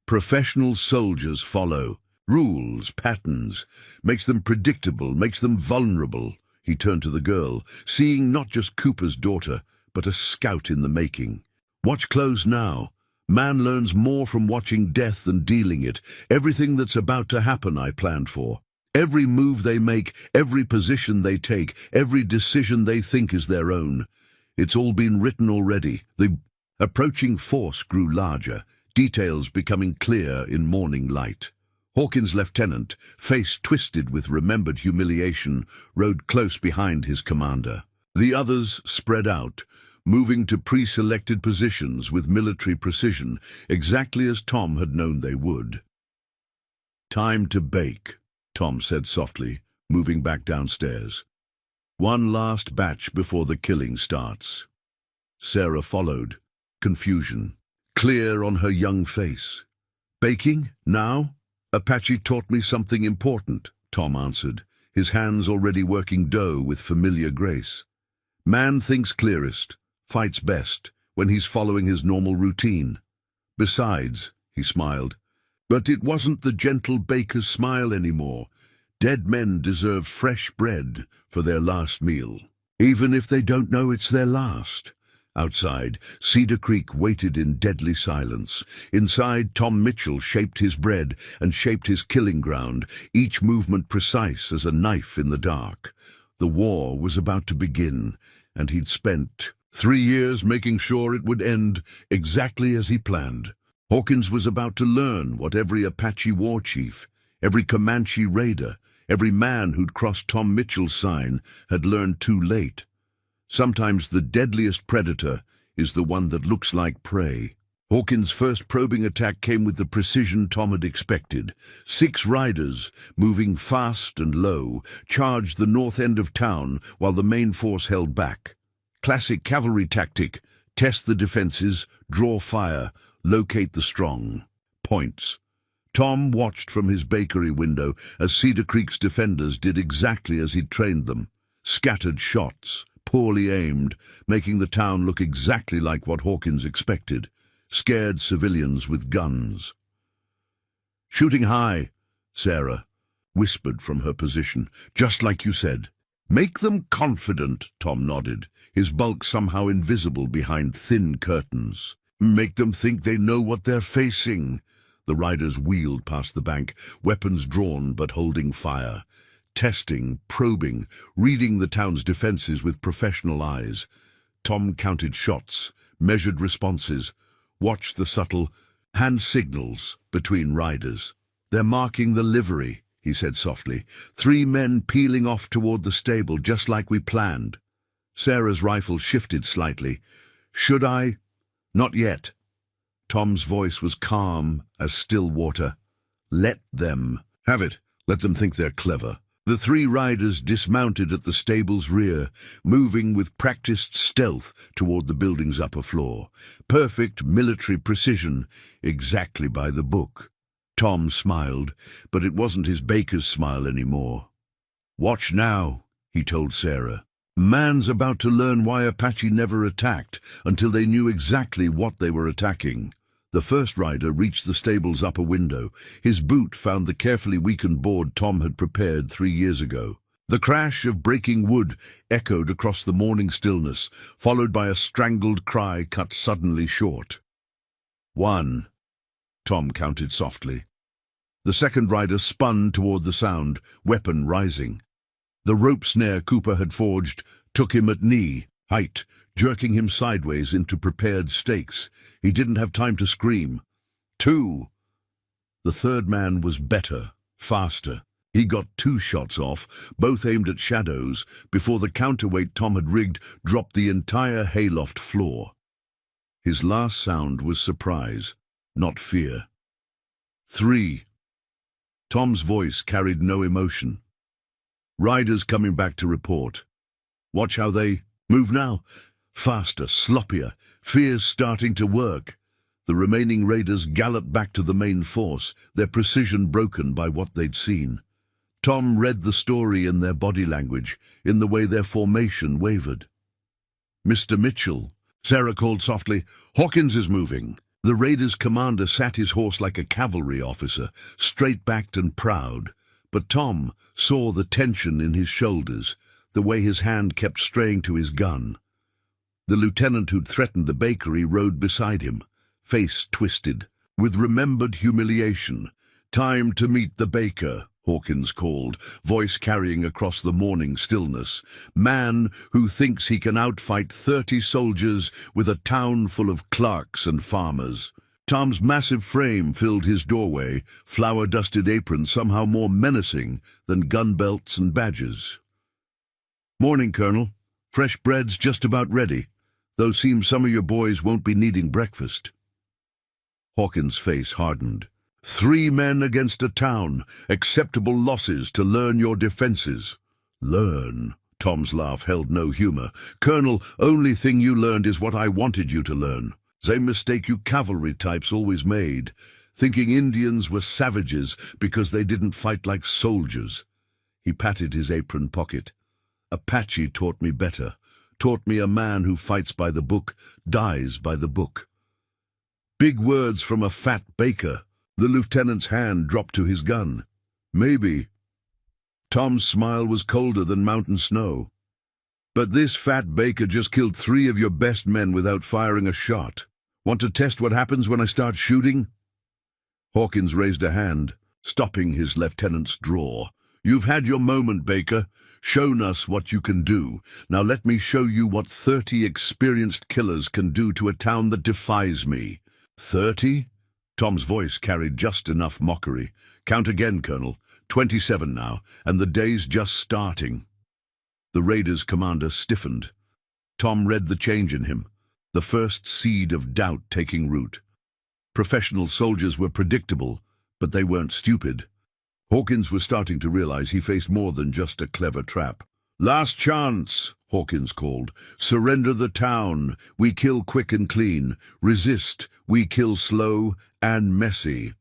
"Professional soldiers follow. Rules, patterns. Makes them predictable, makes them vulnerable." He turned to the girl, seeing not just Cooper's daughter, but a scout in the making. "Watch close now. Man learns more from watching death than dealing it. Everything that's about to happen I planned for. Every move they make, every position they take, every decision they think is their own. It's all been written already." The approaching force grew larger, details becoming clear in morning light. Hawkins' lieutenant, face twisted with remembered humiliation, rode close behind his commander. The others spread out, moving to pre-selected positions with military precision, exactly as Tom had known they would. "Time to bake," Tom said softly, moving back downstairs. "One last batch before the killing starts." Sarah followed, confusion clear on her young face. "Baking? Now?" "Apache taught me something important," Tom answered, his hands already working dough with familiar grace. "Man thinks clearest, fights best, when he's following his normal routine. Besides," he smiled, but it wasn't the gentle baker's smile anymore. "Dead men deserve fresh bread for their last meal, even if they don't know it's their last." Outside, Cedar Creek waited in deadly silence. Inside, Tom Mitchell shaped his bread and shaped his killing ground, each movement precise as a knife in the dark. The war was about to begin, and he'd spent 3 years making sure it would end exactly as he planned. Hawkins was about to learn what every Apache war chief, every Comanche raider, every man who'd crossed Tom Mitchell's sign had learned too late. Sometimes the deadliest predator is the one that looks like prey. Hawkins' first probing attack came with the precision Tom had expected. 6 riders, moving fast and low, charged the north end of town while the main force held back. Classic cavalry tactic: test the defenses, draw fire, locate the strong points. Tom watched from his bakery window as Cedar Creek's defenders did exactly as he'd trained them. Scattered shots, poorly aimed, making the town look exactly like what Hawkins expected. Scared civilians with guns. "Shooting high," Sarah whispered from her position, "just like you said." "Make them confident," Tom nodded, his bulk somehow invisible behind thin curtains. "Make them think they know what they're facing." The riders wheeled past the bank, weapons drawn but holding fire. Testing, probing, reading the town's defenses with professional eyes. Tom counted shots, measured responses, watched the subtle hand signals between riders. "They're marking the livery," he said softly. 3 men peeling off toward the stable, just like we planned. Sarah's rifle shifted slightly. "Should I?" "Not yet." Tom's voice was calm as still water. "Let them have it. Let them think they're clever." The 3 riders dismounted at the stable's rear, moving with practiced stealth toward the building's upper floor. Perfect military precision, exactly by the book. Tom smiled, but it wasn't his baker's smile anymore. "Watch now," he told Sarah. "Man's about to learn why Apache never attacked until they knew exactly what they were attacking." The first rider reached the stable's upper window. His boot found the carefully weakened board Tom had prepared 3 years ago. The crash of breaking wood echoed across the morning stillness, followed by a strangled cry cut suddenly short. 1. Tom counted softly. The second rider spun toward the sound, weapon rising. The rope snare Cooper had forged took him at knee height, jerking him sideways into prepared stakes. He didn't have time to scream. 2. The third man was better, faster. He got 2 shots off, both aimed at shadows, before the counterweight Tom had rigged dropped the entire hayloft floor. His last sound was surprise, not fear. 3. Tom's voice carried no emotion. Riders coming back to report. Watch how they move now. Faster, sloppier, fear's starting to work. The remaining raiders galloped back to the main force, their precision broken by what they'd seen. Tom read the story in their body language, in the way their formation wavered. "Mr. Mitchell," Sarah called softly, "Hawkins is moving." The raiders' commander sat his horse like a cavalry officer, straight-backed and proud. But Tom saw the tension in his shoulders, the way his hand kept straying to his gun. The lieutenant who'd threatened the bakery rode beside him, face twisted, with remembered humiliation. "Time to meet the baker," Hawkins called, voice carrying across the morning stillness. "Man who thinks he can outfight 30 soldiers with a town full of clerks and farmers." Tom's massive frame filled his doorway, flour-dusted apron somehow more menacing than gun belts and badges. "Morning, Colonel. Fresh bread's just about ready, though seems some of your boys won't be needing breakfast." Hawkins' face hardened. 3 men against a town, acceptable losses to learn your defenses." "Learn?" Tom's laugh held no humor. "Colonel, only thing you learned is what I wanted you to learn. Same mistake you cavalry types always made, thinking Indians were savages because they didn't fight like soldiers." He patted his apron pocket. "Apache taught me better, taught me a man who fights by the book dies by the book." "Big words from a fat baker." The lieutenant's hand dropped to his gun. "Maybe." Tom's smile was colder than mountain snow. "But this fat baker just killed 3 of your best men without firing a shot. Want to test what happens when I start shooting?" Hawkins raised a hand, stopping his lieutenant's draw. "You've had your moment, Baker. Shown us what you can do. Now let me show you what 30 experienced killers can do to a town that defies me." 30? Tom's voice carried just enough mockery. "Count again, Colonel. 27 now, and the day's just starting." The raiders' commander stiffened. Tom read the change in him, the first seed of doubt taking root. Professional soldiers were predictable, but they weren't stupid. Hawkins was starting to realize he faced more than just a clever trap. "Last chance," Hawkins called. "Surrender the town. We kill quick and clean. Resist. We kill slow and messy."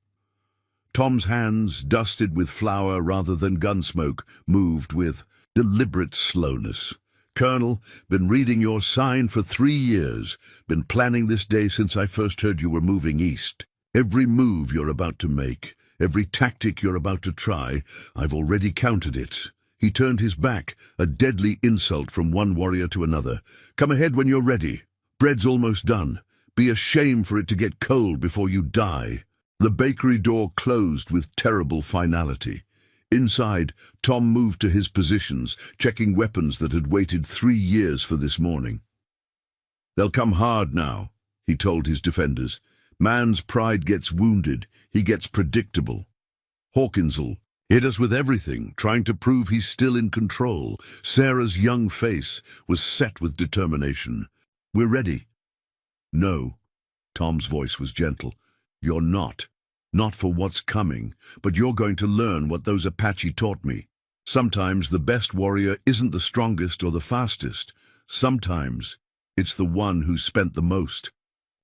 Tom's hands, dusted with flour rather than gun smoke, moved with deliberate slowness. "Colonel, been reading your sign for 3 years. Been planning this day since I first heard you were moving east. Every move you're about to make, every tactic you're about to try, I've already counted it." He turned his back, a deadly insult from one warrior to another. "Come ahead when you're ready. Bread's almost done. Be a shame for it to get cold before you die." The bakery door closed with terrible finality. Inside, Tom moved to his positions, checking weapons that had waited 3 years for this morning. "They'll come hard now," he told his defenders. "Man's pride gets wounded. He gets predictable. Hawkins'll hit us with everything, trying to prove he's still in control." Sarah's young face was set with determination. "We're ready." "No." Tom's voice was gentle. "You're not. Not for what's coming, but you're going to learn what those Apache taught me. Sometimes the best warrior isn't the strongest or the fastest. Sometimes it's the one who's spent the most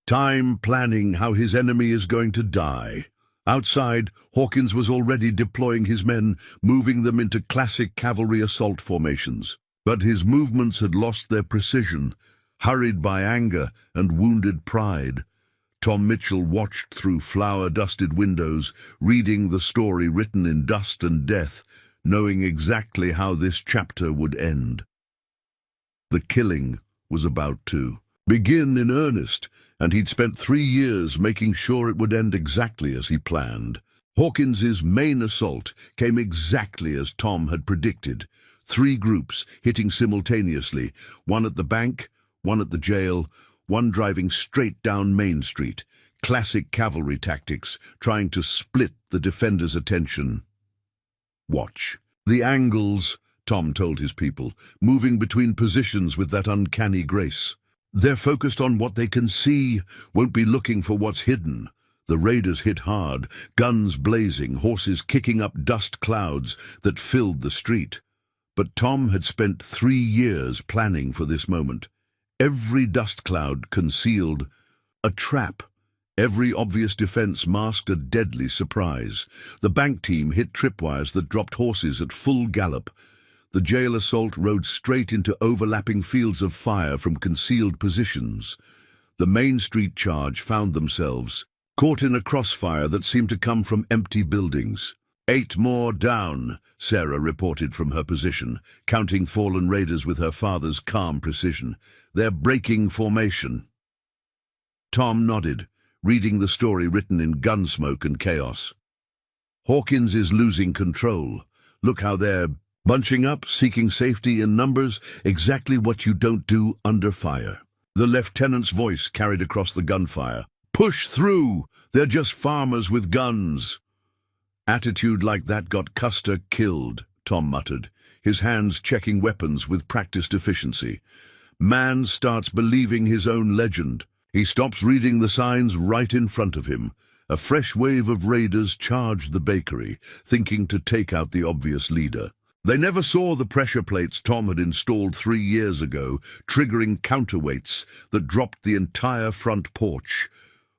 time planning how his enemy is going to die." Outside, Hawkins was already deploying his men, moving them into classic cavalry assault formations. But his movements had lost their precision, hurried by anger and wounded pride. Tom Mitchell watched through flour-dusted windows, reading the story written in dust and death, knowing exactly how this chapter would end. The killing was about to begin in earnest, and he'd spent 3 years making sure it would end exactly as he planned. Hawkins's main assault came exactly as Tom had predicted. 3 groups hitting simultaneously, one at the bank, one at the jail, one driving straight down Main Street. Classic cavalry tactics, trying to split the defenders' attention. Watch. The angles, Tom told his people, moving between positions with that uncanny grace. They're focused on what they can see, won't be looking for what's hidden. The raiders hit hard, guns blazing, horses kicking up dust clouds that filled the street. But Tom had spent 3 years planning for this moment. Every dust cloud concealed a trap. Every obvious defense masked a deadly surprise. The bank team hit tripwires that dropped horses at full gallop. The jail assault rode straight into overlapping fields of fire from concealed positions. The Main Street charge found themselves caught in a crossfire that seemed to come from empty buildings. 8 more down, Sarah reported from her position, counting fallen raiders with her father's calm precision. They're breaking formation. Tom nodded, reading the story written in gunsmoke and chaos. Hawkins is losing control. Look how they're bunching up, seeking safety in numbers, exactly what you don't do under fire. The lieutenant's voice carried across the gunfire. Push through! They're just farmers with guns. Attitude like that got Custer killed, Tom muttered, his hands checking weapons with practiced efficiency. Man starts believing his own legend. He stops reading the signs right in front of him. A fresh wave of raiders charged the bakery, thinking to take out the obvious leader. They never saw the pressure plates Tom had installed 3 years ago, triggering counterweights that dropped the entire front porch.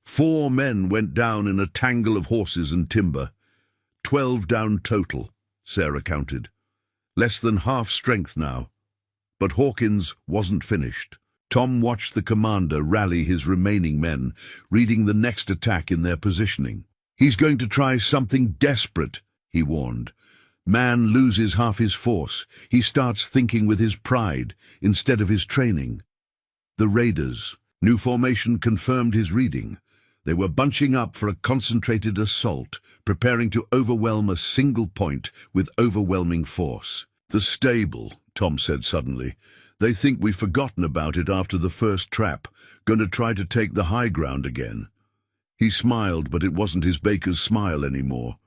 4 men went down in a tangle of horses and timber. 12 down total, Sarah counted. Less than half strength now. But Hawkins wasn't finished. Tom watched the commander rally his remaining men, reading the next attack in their positioning. He's going to try something desperate, he warned. Man loses half his force. He starts thinking with his pride instead of his training. The raiders. New formation confirmed his reading. They were bunching up for a concentrated assault, preparing to overwhelm a single point with overwhelming force. The stable, Tom said suddenly. They think we've forgotten about it after the first trap, going to try to take the high ground again. He smiled, but it wasn't his baker's smile anymore.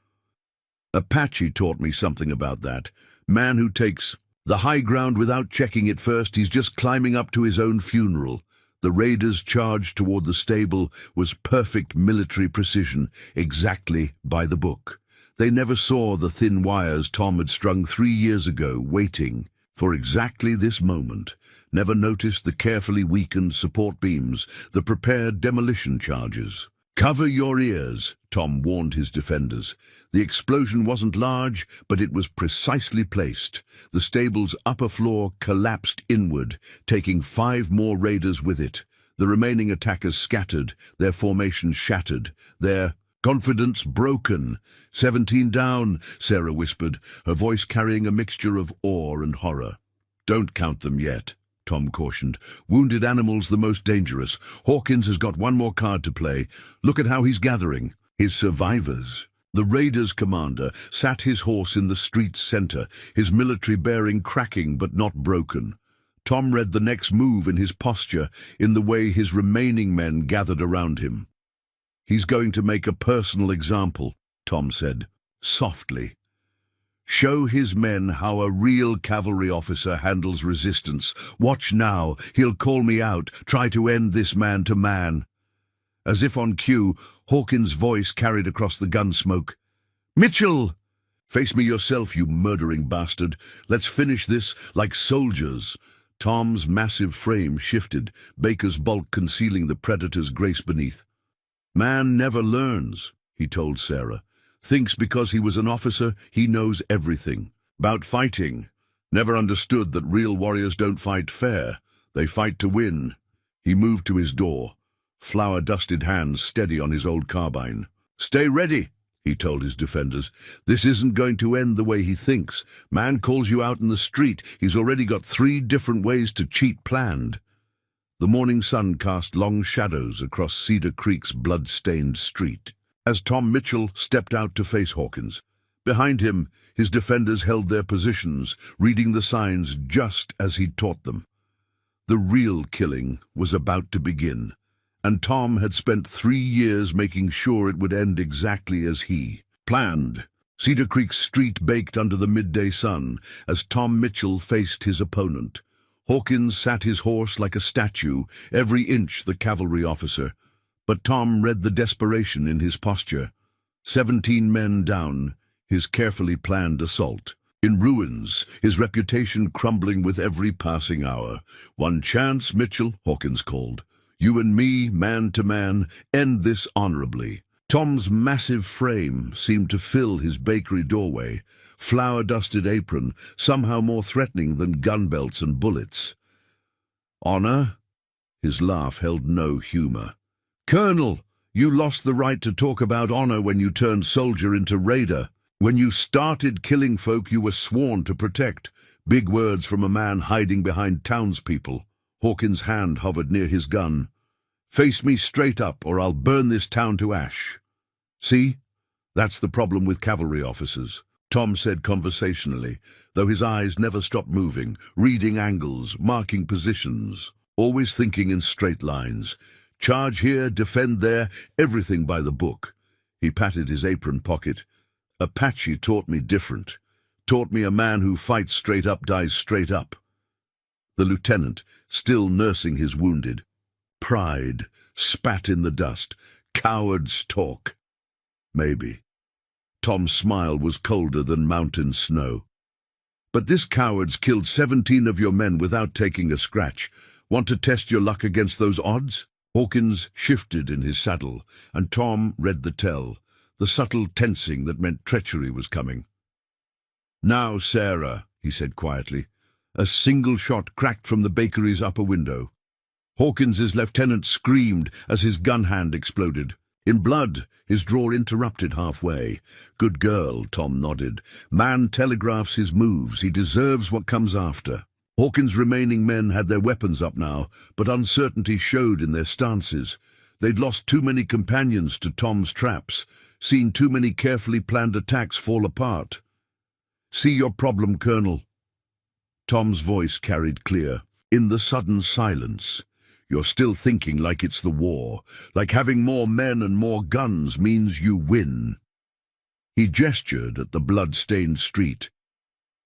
Apache taught me something about that. Man who takes the high ground without checking it first, he's just climbing up to his own funeral. The raiders' charge toward the stable was perfect military precision, exactly by the book. They never saw the thin wires Tom had strung 3 years ago, waiting for exactly this moment. Never noticed the carefully weakened support beams, the prepared demolition charges. Cover your ears, Tom warned his defenders. The explosion wasn't large, but it was precisely placed. The stable's upper floor collapsed inward, taking 5 more raiders with it. The remaining attackers scattered, their formation shattered, their confidence broken. 17 down, Sarah whispered, her voice carrying a mixture of awe and horror. Don't count them yet, Tom cautioned. Wounded animals the most dangerous. Hawkins has got 1 more card to play. Look at how he's gathering. His survivors. The raiders' commander sat his horse in the street's center, his military bearing cracking but not broken. Tom read the next move in his posture, in the way his remaining men gathered around him. He's going to make a personal example, Tom said, softly. Show his men how a real cavalry officer handles resistance. Watch now, he'll call me out, try to end this man to man. As if on cue, Hawkins' voice carried across the gun smoke. Mitchell! Face me yourself, you murdering bastard. Let's finish this like soldiers. Tom's massive frame shifted, Baker's bulk concealing the predator's grace beneath. Man never learns, he told Sarah. Thinks because he was an officer, he knows everything. About fighting. Never understood that real warriors don't fight fair. They fight to win. He moved to his door, flour-dusted hands steady on his old carbine. Stay ready, he told his defenders. This isn't going to end the way he thinks. Man calls you out in the street. He's already got 3 different ways to cheat planned. The morning sun cast long shadows across Cedar Creek's blood-stained street as Tom Mitchell stepped out to face Hawkins. Behind him, his defenders held their positions, reading the signs just as he'd taught them. The real killing was about to begin, and Tom had spent 3 years making sure it would end exactly as he planned. Cedar Creek street baked under the midday sun as Tom Mitchell faced his opponent. Hawkins sat his horse like a statue, every inch the cavalry officer. But Tom read the desperation in his posture. 17 men down, his carefully planned assault. In ruins, his reputation crumbling with every passing hour. "One chance, Mitchell," Hawkins called. "You and me, man to man, end this honorably." Tom's massive frame seemed to fill his bakery doorway, flour-dusted apron somehow more threatening than gun belts and bullets. "Honor?" His laugh held no humor. "Colonel, you lost the right to talk about honor when you turned soldier into raider. When you started killing folk you were sworn to protect." Big words from a man hiding behind townspeople. Hawkins' hand hovered near his gun. "Face me straight up, or I'll burn this town to ash." "See? That's the problem with cavalry officers," Tom said conversationally, though his eyes never stopped moving, reading angles, marking positions, always thinking in straight lines. Charge here, defend there, everything by the book. He patted his apron pocket. "Apache taught me different. Taught me a man who fights straight up dies straight up." The lieutenant, still nursing his wounded. Pride spat in the dust. "Cowards talk." Maybe. Tom's smile was colder than mountain snow. "But this coward's killed 17 of your men without taking a scratch. Want to test your luck against those odds?" Hawkins shifted in his saddle, and Tom read the tell, the subtle tensing that meant treachery was coming. "Now, Sarah," he said quietly. A single shot cracked from the bakery's upper window. Hawkins's lieutenant screamed as his gun hand exploded. In blood, his drawer interrupted halfway. "Good girl," Tom nodded. "Man telegraphs his moves. He deserves what comes after." Hawkins' remaining men had their weapons up now, but uncertainty showed in their stances. They'd lost too many companions to Tom's traps, seen too many carefully planned attacks fall apart. "See your problem, Colonel." Tom's voice carried clear. In the sudden silence, "You're still thinking like it's the war, like having more men and more guns means you win." He gestured at the blood-stained street.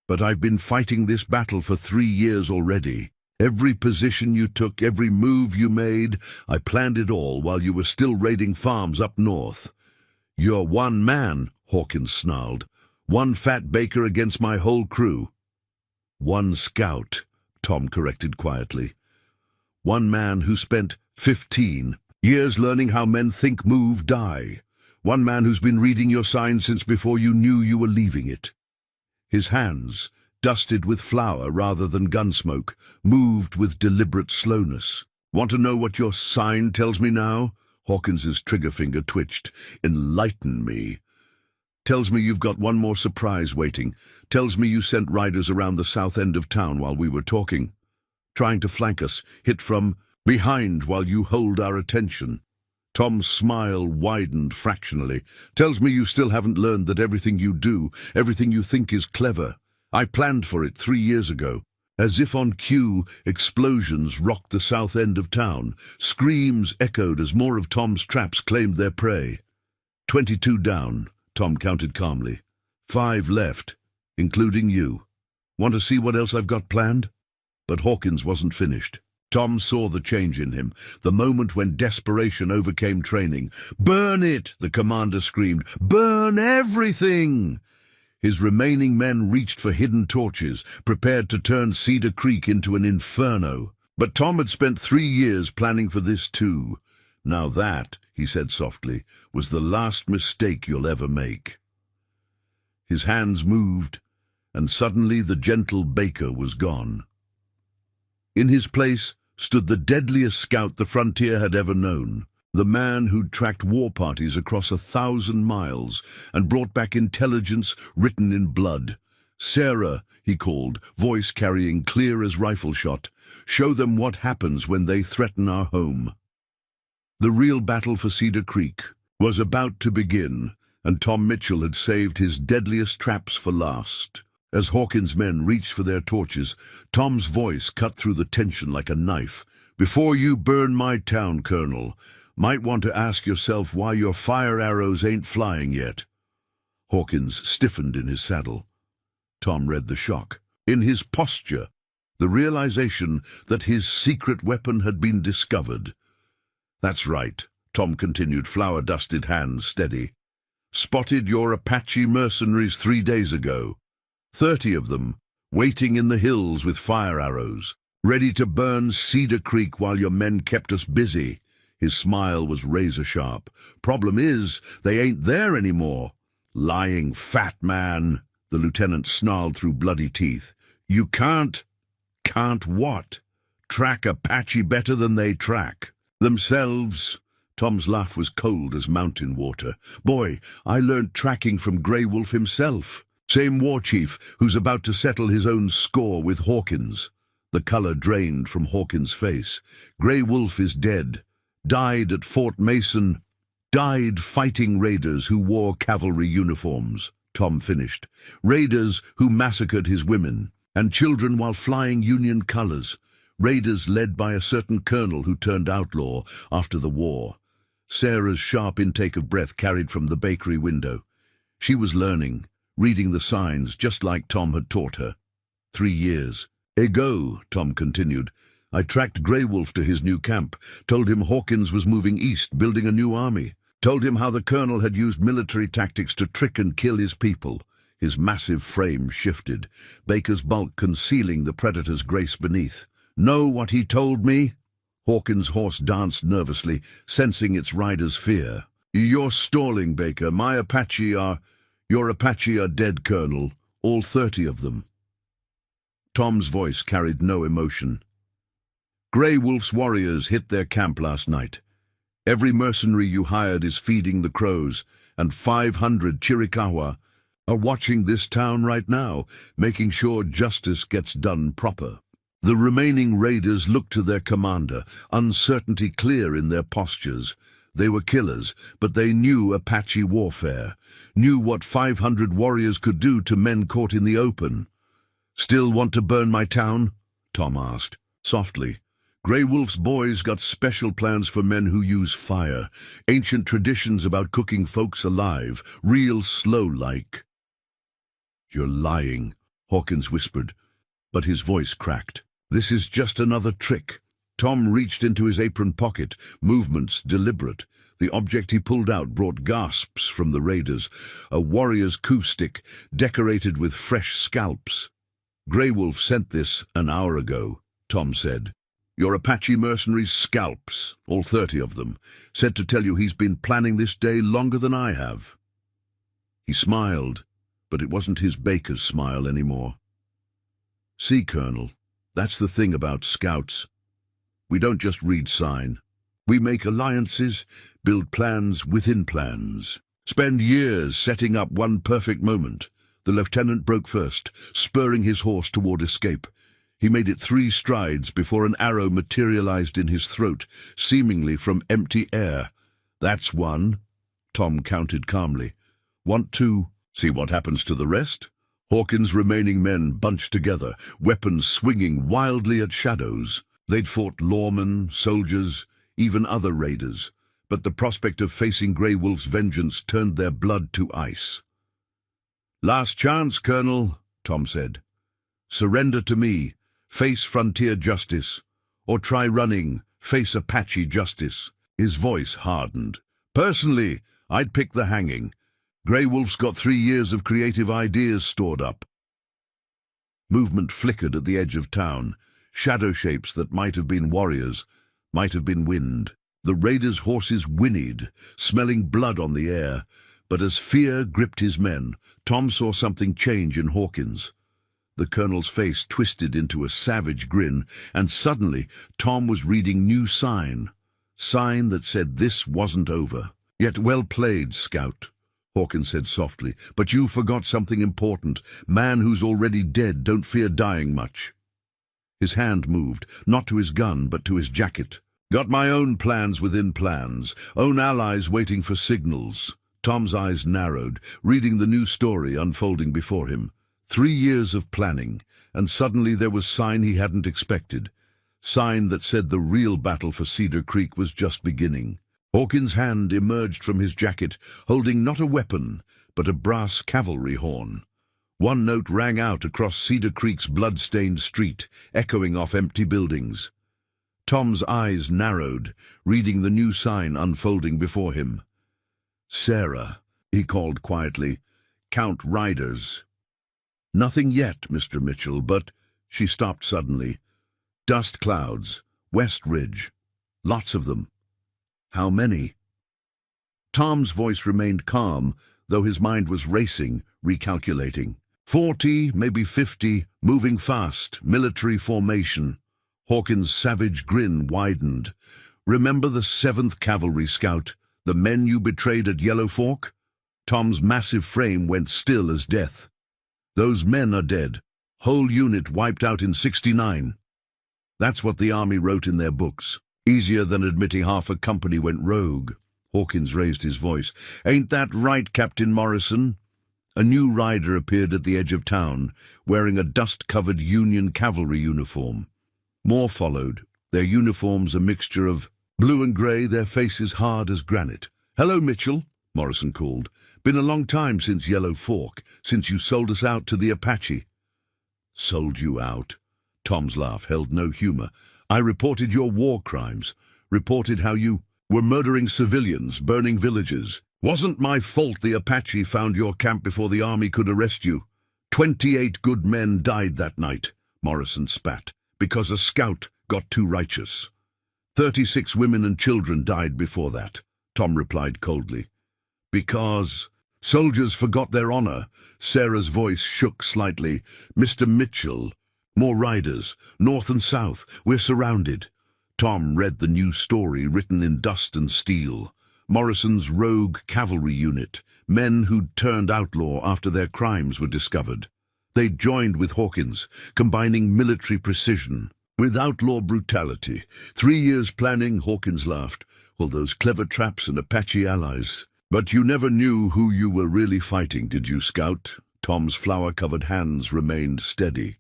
"But I've been fighting this battle for 3 years already. Every position you took, every move you made, I planned it all while you were still raiding farms up north." "You're one man," Hawkins snarled. "One fat baker against my whole crew." "One scout," Tom corrected quietly. "One man who spent 15 years learning how men think, move, die. One man who's been reading your signs since before you knew you were leaving it." His hands, dusted with flour rather than gun smoke, moved with deliberate slowness. "Want to know what your sign tells me now?" Hawkins's trigger finger twitched. "Enlighten me." "Tells me you've got one more surprise waiting. Tells me you sent riders around the south end of town while we were talking. Trying to flank us, hit from behind while you hold our attention." Tom's smile widened fractionally. "Tells me you still haven't learned that everything you do, everything you think is clever. I planned for it 3 years ago." As if on cue, explosions rocked the south end of town. Screams echoed as more of Tom's traps claimed their prey. 22 down, Tom counted calmly. 5 left, including you. "Want to see what else I've got planned?" But Hawkins wasn't finished. Tom saw the change in him, the moment when desperation overcame training. "Burn it!" the commander screamed. "Burn everything!" His remaining men reached for hidden torches, prepared to turn Cedar Creek into an inferno. But Tom had spent 3 years planning for this too. "Now that," he said softly, "was the last mistake you'll ever make." His hands moved, and suddenly the gentle baker was gone. In his place stood the deadliest scout the frontier had ever known, the man who'd tracked war parties across 1,000 miles and brought back intelligence written in blood. "Sarah," he called, voice carrying clear as rifle shot, "show them what happens when they threaten our home." The real battle for Cedar Creek was about to begin, and Tom Mitchell had saved his deadliest traps for last. As Hawkins' men reached for their torches, Tom's voice cut through the tension like a knife. "Before you burn my town, Colonel, might want to ask yourself why your fire arrows ain't flying yet." Hawkins stiffened in his saddle. Tom read the shock. In his posture, the realization that his secret weapon had been discovered. "That's right," Tom continued, flour-dusted hands steady. "Spotted your Apache mercenaries 3 days ago. 30 of them, waiting in the hills with fire arrows, ready to burn Cedar Creek while your men kept us busy." His smile was razor-sharp. "Problem is, they ain't there anymore." "Lying fat man," the lieutenant snarled through bloody teeth. "You can't what? Track Apache better than they track themselves." Tom's laugh was cold as mountain water. "Boy, I learned tracking from Grey Wolf himself. Same war chief who's about to settle his own score with Hawkins." The color drained from Hawkins' face. "Grey Wolf is dead. Died at Fort Mason. Died fighting raiders who wore cavalry uniforms," Tom finished. "Raiders who massacred his women and children while flying Union colors. Raiders led by a certain colonel who turned outlaw after the war." Sarah's sharp intake of breath carried from the bakery window. She was learning, reading the signs just like Tom had taught her. 3 years ago, Tom continued, I tracked Grey Wolf to his new camp, told him Hawkins was moving east, building a new army, told him how the colonel had used military tactics to trick and kill his people. His massive frame shifted, Baker's bulk concealing the predator's grace beneath. "Know what he told me?" Hawkins' horse danced nervously, sensing its rider's fear. "You're stalling, Baker. Your Apache are dead, Colonel. All 30 of them." Tom's voice carried no emotion. "Grey Wolf's warriors hit their camp last night. Every mercenary you hired is feeding the crows, and 500 Chiricahua are watching this town right now, making sure justice gets done proper." The remaining raiders looked to their commander, uncertainty clear in their postures. They were killers, but they knew Apache warfare, knew what 500 warriors could do to men caught in the open. "Still want to burn my town?" Tom asked, softly. "Grey Wolf's boys got special plans for men who use fire, ancient traditions about cooking folks alive, real slow-like." "You're lying," Hawkins whispered, but his voice cracked. "This is just another trick." Tom reached into his apron pocket, movements deliberate. The object he pulled out brought gasps from the raiders, a warrior's coup stick decorated with fresh scalps. "Grey Wolf sent this an hour ago," Tom said. "Your Apache mercenaries' scalps, all 30 of them, said to tell you he's been planning this day longer than I have." He smiled, but it wasn't his baker's smile anymore. "See, Colonel, that's the thing about scouts. We don't just read sign. We make alliances, build plans within plans, spend years setting up one perfect moment." The lieutenant broke first, spurring his horse toward escape. He made it 3 strides before an arrow materialized in his throat, seemingly from empty air. "That's one," Tom counted calmly. "Want to see what happens to the rest?" Hawkins' remaining men bunched together, weapons swinging wildly at shadows. They'd fought lawmen, soldiers, even other raiders, but the prospect of facing Grey Wolf's vengeance turned their blood to ice. "Last chance, Colonel," Tom said. "Surrender to me, face frontier justice, or try running, face Apache justice." His voice hardened. "Personally, I'd pick the hanging. Grey Wolf's got 3 years of creative ideas stored up." Movement flickered at the edge of town, shadow shapes that might have been warriors, might have been wind. The raiders' horses whinnied, smelling blood on the air, but as fear gripped his men, Tom saw something change in Hawkins. The colonel's face twisted into a savage grin, and suddenly Tom was reading new sign that said this wasn't over. "Yet well played, Scout," Hawkins said softly, "but you forgot something important. Man who's already dead don't fear dying much." His hand moved, not to his gun, but to his jacket. "Got my own plans within plans, own allies waiting for signals." Tom's eyes narrowed, reading the new story unfolding before him. 3 years of planning, and suddenly there was sign he hadn't expected. Sign that said the real battle for Cedar Creek was just beginning. Hawkins' hand emerged from his jacket, holding not a weapon, but a brass cavalry horn. One note rang out across Cedar Creek's blood-stained street, echoing off empty buildings. Tom's eyes narrowed, reading the new sign unfolding before him. "Sarah," he called quietly, "count riders." "Nothing yet, Mr. Mitchell, but—" She stopped suddenly. "Dust clouds, West Ridge. Lots of them." "How many?" Tom's voice remained calm, though his mind was racing, recalculating. 40, maybe 50, moving fast, military formation." Hawkins' savage grin widened. "Remember the 7th Cavalry Scout, the men you betrayed at Yellow Fork?" Tom's massive frame went still as death. "Those men are dead. Whole unit wiped out in 69. That's what the Army wrote in their books. Easier than admitting half a company went rogue." Hawkins raised his voice. "Ain't that right, Captain Morrison?" A new rider appeared at the edge of town, wearing a dust-covered Union cavalry uniform. More followed, their uniforms a mixture of blue and grey, their faces hard as granite. "Hello, Mitchell," Morrison called. "Been a long time since Yellow Fork, since you sold us out to the Apache." "Sold you out?" Tom's laugh held no humor. "I reported your war crimes, reported how you were murdering civilians, burning villages. Wasn't my fault the Apache found your camp before the Army could arrest you. 28 good men died that night," Morrison spat, "because a scout got too righteous. 36 women and children died before that," Tom replied coldly. "Because soldiers forgot their honor." Sarah's voice shook slightly. "Mr. Mitchell, more riders, north and south. We're surrounded." Tom read the new story written in dust and steel. Morrison's rogue cavalry unit, men who'd turned outlaw after their crimes were discovered. They'd joined with Hawkins, combining military precision with outlaw brutality. 3 years planning, Hawkins laughed. "Well, those clever traps and Apache allies. But you never knew who you were really fighting, did you, Scout?" Tom's flour-covered hands remained steady.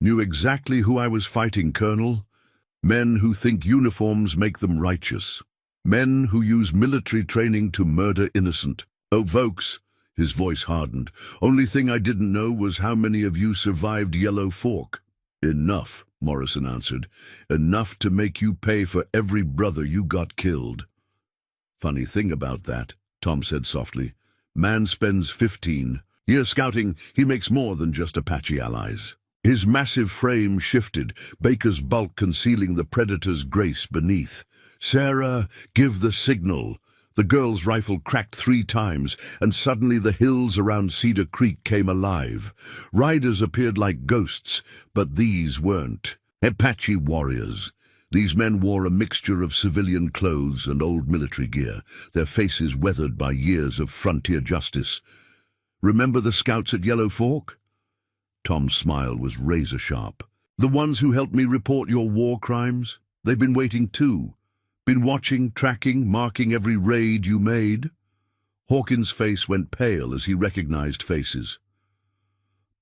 "Knew exactly who I was fighting, Colonel. Men who think uniforms make them righteous. Men who use military training to murder innocent. Oh, folks," his voice hardened, "only thing I didn't know was how many of you survived Yellow Fork." "Enough," Morrison answered. "Enough to make you pay for every brother you got killed." "Funny thing about that," Tom said softly. "Man spends 15 years scouting, he makes more than just Apache allies." His massive frame shifted, Baker's bulk concealing the predator's grace beneath. "Sarah, give the signal." The girl's rifle cracked 3 times, and suddenly the hills around Cedar Creek came alive. Riders appeared like ghosts, but these weren't. Apache warriors. These men wore a mixture of civilian clothes and old military gear, their faces weathered by years of frontier justice. "Remember the scouts at Yellow Fork?" Tom's smile was razor-sharp. "The ones who helped me report your war crimes? They've been waiting too. Been watching, tracking, marking every raid you made." Hawkins' face went pale as he recognized faces.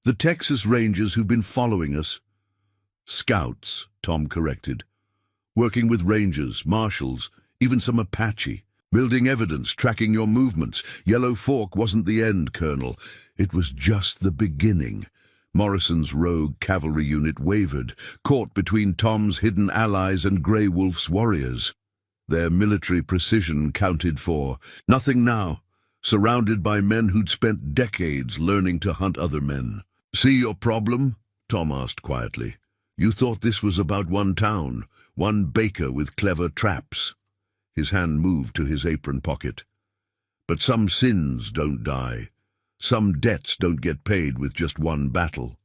"The Texas Rangers who've been following us." "Scouts," Tom corrected. "Working with Rangers, Marshals, even some Apache. Building evidence, tracking your movements. Yellow Fork wasn't the end, Colonel. It was just the beginning." Morrison's rogue cavalry unit wavered, caught between Tom's hidden allies and Grey Wolf's warriors. Their military precision counted for nothing now, surrounded by men who'd spent decades learning to hunt other men. "See your problem?" Tom asked quietly. "You thought this was about one town, one Baker with clever traps." His hand moved to his apron pocket. "But some sins don't die. Some debts don't get paid with just one battle."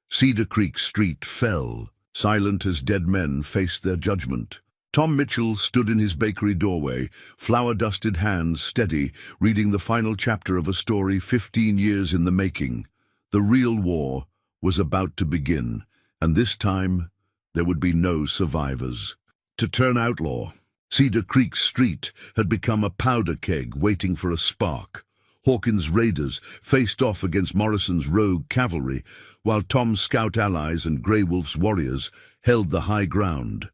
Cedar Creek Street fell, silent as dead men faced their judgment. Tom Mitchell stood in his bakery doorway, flour-dusted hands steady, reading the final chapter of a story 15 years in the making. The real war was about to begin, and this time there would be no survivors. To turn outlaw, Cedar Creek Street had become a powder keg waiting for a spark. Hawkins' raiders faced off against Morrison's rogue cavalry, while Tom's scout allies and Grey Wolf's warriors held the high ground.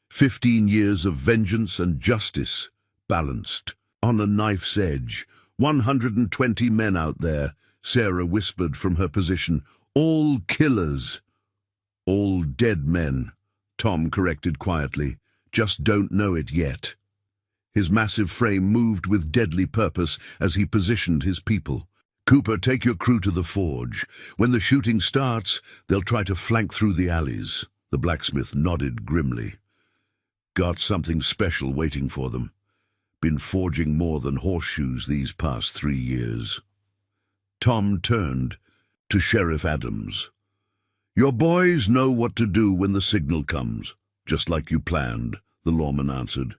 15 years of vengeance and justice, balanced on a knife's edge, 120 men out there, Sarah whispered from her position. All killers. All dead men, Tom corrected quietly. Just don't know it yet. His massive frame moved with deadly purpose as he positioned his people. Cooper, take your crew to the forge. When the shooting starts, they'll try to flank through the alleys. The blacksmith nodded grimly. Got something special waiting for them. Been forging more than horseshoes these past 3 years. Tom turned to Sheriff Adams. Your boys know what to do when the signal comes, just like you planned, the lawman answered.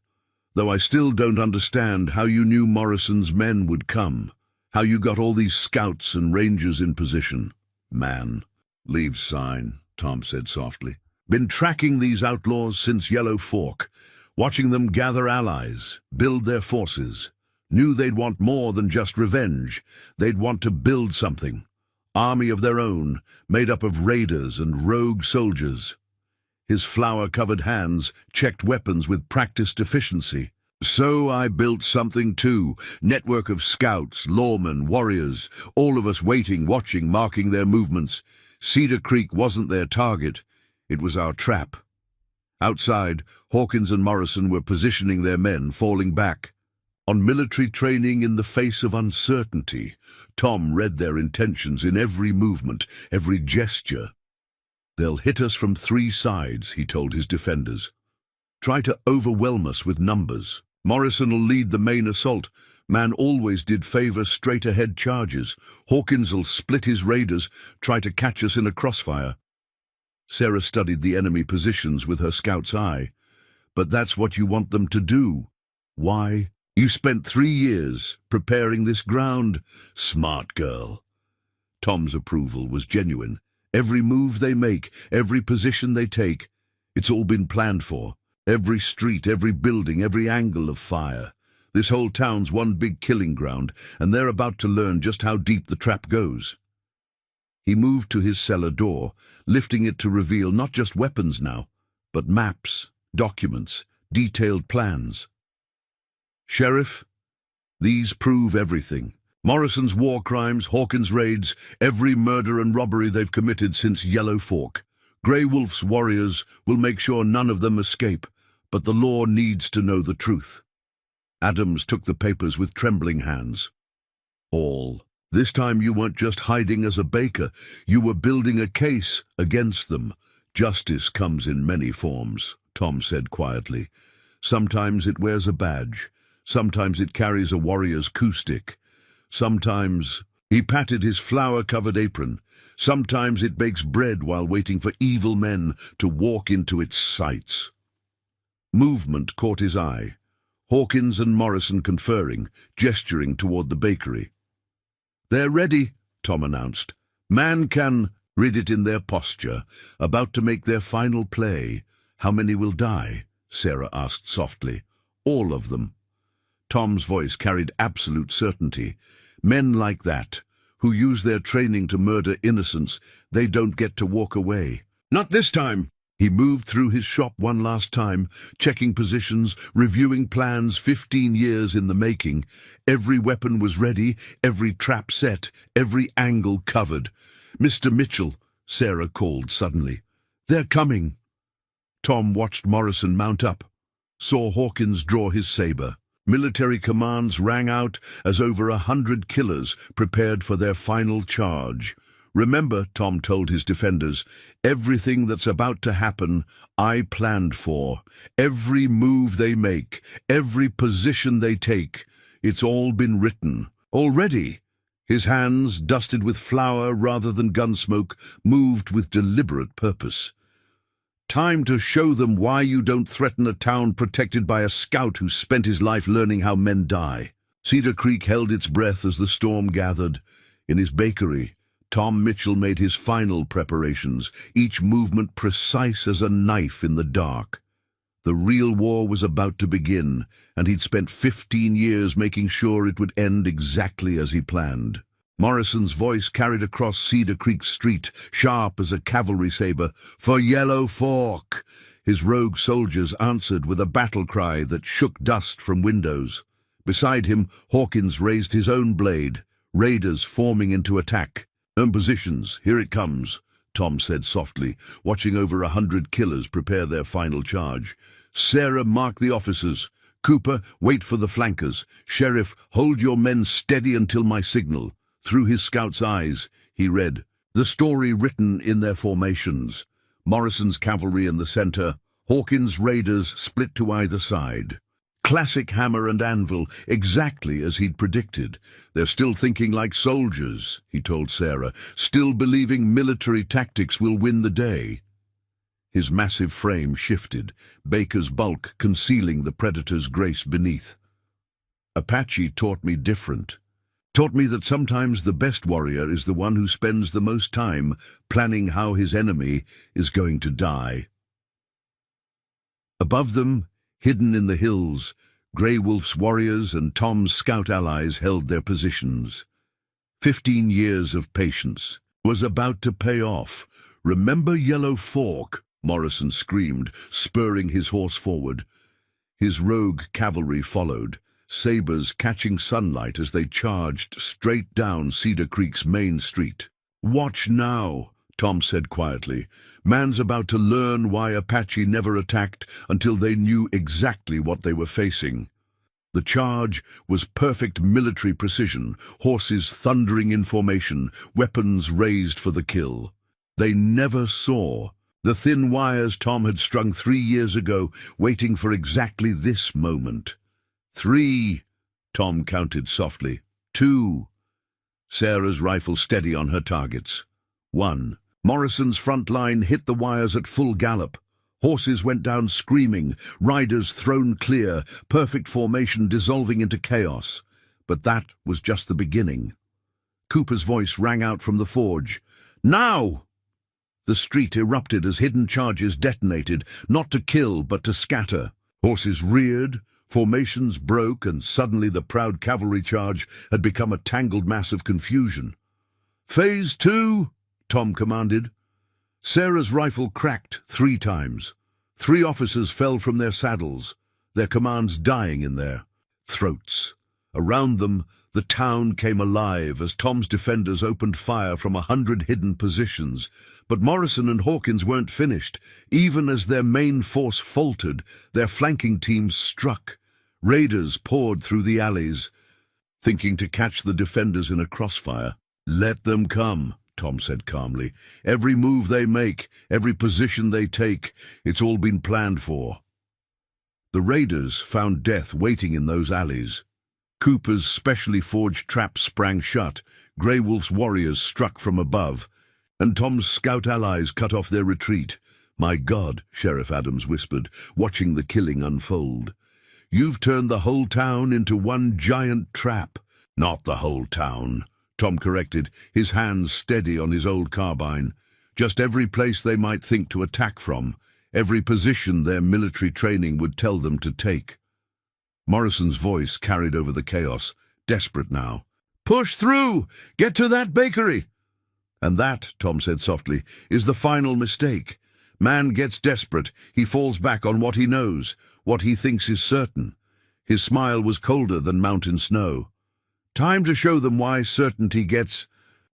Though I still don't understand how you knew Morrison's men would come, how you got all these scouts and rangers in position. Man, leave sign, Tom said softly. Been tracking these outlaws since Yellow Fork, watching them gather allies, build their forces. Knew they'd want more than just revenge. They'd want to build something. Army of their own, made up of raiders and rogue soldiers. His flour-covered hands checked weapons with practiced efficiency. So I built something too. Network of scouts, lawmen, warriors, all of us waiting, watching, marking their movements. Cedar Creek wasn't their target. It was our trap. Outside, Hawkins and Morrison were positioning their men, falling back. On military training in the face of uncertainty, Tom read their intentions in every movement, every gesture. They'll hit us from 3 sides, he told his defenders. Try to overwhelm us with numbers. Morrison'll lead the main assault. Man always did favor straight-ahead charges. Hawkins'll split his raiders, try to catch us in a crossfire. Sarah studied the enemy positions with her scout's eye. But that's what you want them to do. Why? You spent 3 years preparing this ground. Smart girl. Tom's approval was genuine. Every move they make, every position they take, it's all been planned for. Every street, every building, every angle of fire. This whole town's one big killing ground, and they're about to learn just how deep the trap goes. He moved to his cellar door, lifting it to reveal not just weapons now, but maps, documents, detailed plans. Sheriff, these prove everything. Morrison's war crimes, Hawkins' raids, every murder and robbery they've committed since Yellow Fork. Grey Wolf's warriors will make sure none of them escape, but the law needs to know the truth. Adams took the papers with trembling hands. All. This time you weren't just hiding as a baker, you were building a case against them. Justice comes in many forms, Tom said quietly. Sometimes it wears a badge. Sometimes it carries a warrior's coup stick. Sometimes he patted his flour-covered apron. Sometimes it bakes bread while waiting for evil men to walk into its sights. Movement caught his eye. Hawkins and Morrison conferring, gesturing toward the bakery. They're ready, Tom announced. Man can read it in their posture, about to make their final play. How many will die? Sarah asked softly. All of them. Tom's voice carried absolute certainty. Men like that, who use their training to murder innocents, they don't get to walk away. Not this time! He moved through his shop one last time, checking positions, reviewing plans 15 years in the making. Every weapon was ready, every trap set, every angle covered. Mr. Mitchell, Sarah called suddenly. They're coming. Tom watched Morrison mount up, saw Hawkins draw his saber. Military commands rang out as over 100 killers prepared for their final charge. Remember, Tom told his defenders, everything that's about to happen, I planned for. Every move they make, every position they take, it's all been written. Already, his hands, dusted with flour rather than gun smoke, moved with deliberate purpose. Time to show them why you don't threaten a town protected by a scout who spent his life learning how men die. Cedar Creek held its breath as the storm gathered. In his bakery, Tom Mitchell made his final preparations, each movement precise as a knife in the dark. The real war was about to begin, and he'd spent 15 years making sure it would end exactly as he planned. Morrison's voice carried across Cedar Creek Street, sharp as a cavalry saber, "For Yellow Fork!" His rogue soldiers answered with a battle cry that shook dust from windows. Beside him, Hawkins raised his own blade, raiders forming into attack. Positions, here it comes, Tom said softly, watching over 100 killers prepare their final charge. Sarah, mark the officers. Cooper, wait for the flankers. Sheriff, hold your men steady until my signal. Through his scout's eyes, he read the story written in their formations. Morrison's cavalry in the center, Hawkins' raiders split to either side. Classic hammer and anvil, exactly as he'd predicted. They're still thinking like soldiers, he told Sarah, still believing military tactics will win the day. His massive frame shifted, Baker's bulk concealing the predator's grace beneath. Apache taught me different. Taught me that sometimes the best warrior is the one who spends the most time planning how his enemy is going to die. Above them, hidden in the hills, Grey Wolf's warriors and Tom's scout allies held their positions. 15 years of patience was about to pay off. Remember Yellow Fork? Morrison screamed, spurring his horse forward. His rogue cavalry followed, sabers catching sunlight as they charged straight down Cedar Creek's main street. Watch now, Tom said quietly. Man's about to learn why Apache never attacked until they knew exactly what they were facing. The charge was perfect military precision, horses thundering in formation, weapons raised for the kill. They never saw the thin wires Tom had strung 3 years ago, waiting for exactly this moment. 3, Tom counted softly. 2. Sarah's rifle steady on her targets. 1. Morrison's front line hit the wires at full gallop. Horses went down screaming, riders thrown clear, perfect formation dissolving into chaos. But that was just the beginning. Cooper's voice rang out from the forge. Now! The street erupted as hidden charges detonated, not to kill but to scatter. Horses reared, formations broke, and suddenly the proud cavalry charge had become a tangled mass of confusion. Phase 2, Tom commanded. Sarah's rifle cracked 3 times. 3 officers fell from their saddles, their commands dying in their throats. Around them, the town came alive as Tom's defenders opened fire from 100 hidden positions. But Morrison and Hawkins weren't finished. Even as their main force faltered, their flanking teams struck. Raiders poured through the alleys, thinking to catch the defenders in a crossfire. Let them come, Tom said calmly. Every move they make, every position they take, it's all been planned for. The raiders found death waiting in those alleys. Cooper's specially forged traps sprang shut, Grey Wolf's warriors struck from above, and Tom's scout allies cut off their retreat. My God, Sheriff Adams whispered, watching the killing unfold. You've turned the whole town into one giant trap. Not the whole town, Tom corrected, his hands steady on his old carbine. Just every place they might think to attack from, every position their military training would tell them to take. Morrison's voice carried over the chaos, desperate now. Push through! Get to that bakery! And that, Tom said softly, is the final mistake. Man gets desperate, he falls back on what he knows, what he thinks is certain. His smile was colder than mountain snow. Time to show them why certainty gets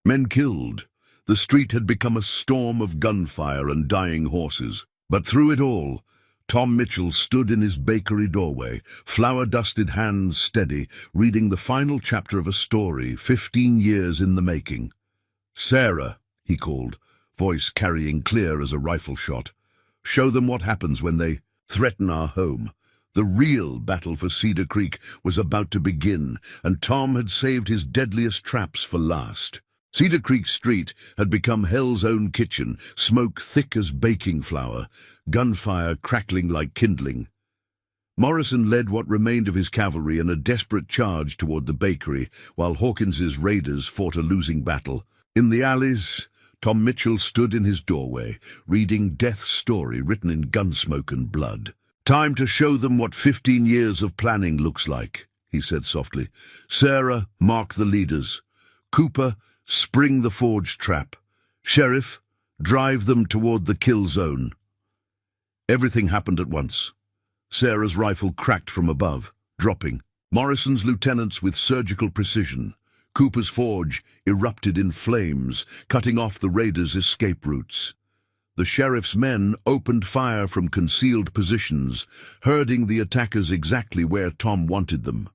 men killed. The street had become a storm of gunfire and dying horses. But through it all, Tom Mitchell stood in his bakery doorway, flour-dusted hands steady, reading the final chapter of a story 15 years in the making. Sarah, he called, voice carrying clear as a rifle shot. Show them what happens when they threaten our home. The real battle for Cedar Creek was about to begin, and Tom had saved his deadliest traps for last. Cedar Creek Street had become hell's own kitchen, smoke thick as baking flour, gunfire crackling like kindling. Morrison led what remained of his cavalry in a desperate charge toward the bakery, while Hawkins's raiders fought a losing battle. In the alleys, Tom Mitchell stood in his doorway, reading death's story written in gunsmoke and blood. Time to show them what 15 years of planning looks like, he said softly. Sarah, mark the leaders. Cooper, spring the forge trap. Sheriff, drive them toward the kill zone. Everything happened at once. Sarah's rifle cracked from above, dropping. Morrison's lieutenants with surgical precision. Cooper's Forge erupted in flames, cutting off the raiders' escape routes. The sheriff's men opened fire from concealed positions, herding the attackers exactly where Tom wanted them.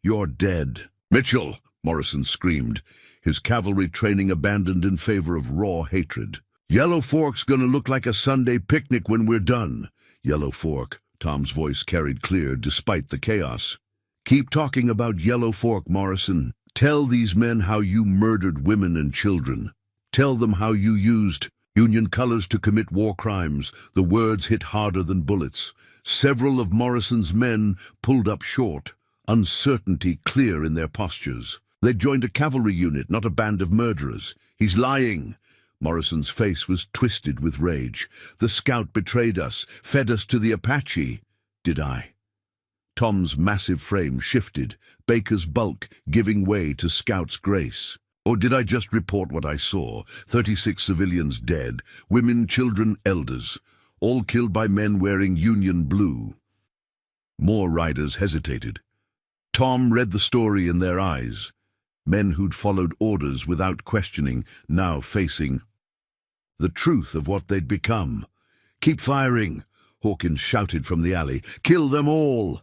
"You're dead." "Mitchell!" Morrison screamed, his cavalry training abandoned in favor of raw hatred. "Yellow Fork's gonna look like a Sunday picnic when we're done." "Yellow Fork," Tom's voice carried clear despite the chaos. "Keep talking about Yellow Fork, Morrison. Tell these men how you murdered women and children. Tell them how you used Union colors to commit war crimes." The words hit harder than bullets. Several of Morrison's men pulled up short, uncertainty clear in their postures. They'd joined a cavalry unit, not a band of murderers. "He's lying." Morrison's face was twisted with rage. "The scout betrayed us, fed us to the Apache." "Did I?" Tom's massive frame shifted, Baker's bulk giving way to Scout's grace. "Or did I just report what I saw? 36 civilians dead, women, children, elders, all killed by men wearing Union blue." More riders hesitated. Tom read the story in their eyes. Men who'd followed orders without questioning, now facing the truth of what they'd become. "Keep firing," Hawkins shouted from the alley. "Kill them all."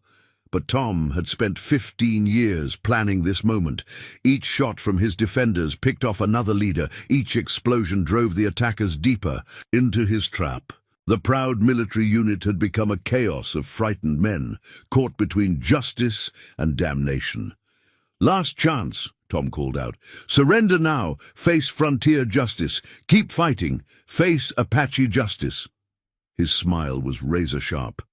But Tom had spent 15 years planning this moment. Each shot from his defenders picked off another leader. Each explosion drove the attackers deeper into his trap. The proud military unit had become a chaos of frightened men, caught between justice and damnation. "Last chance," Tom called out. "Surrender now. Face frontier justice. Keep fighting. Face Apache justice." His smile was razor-sharp.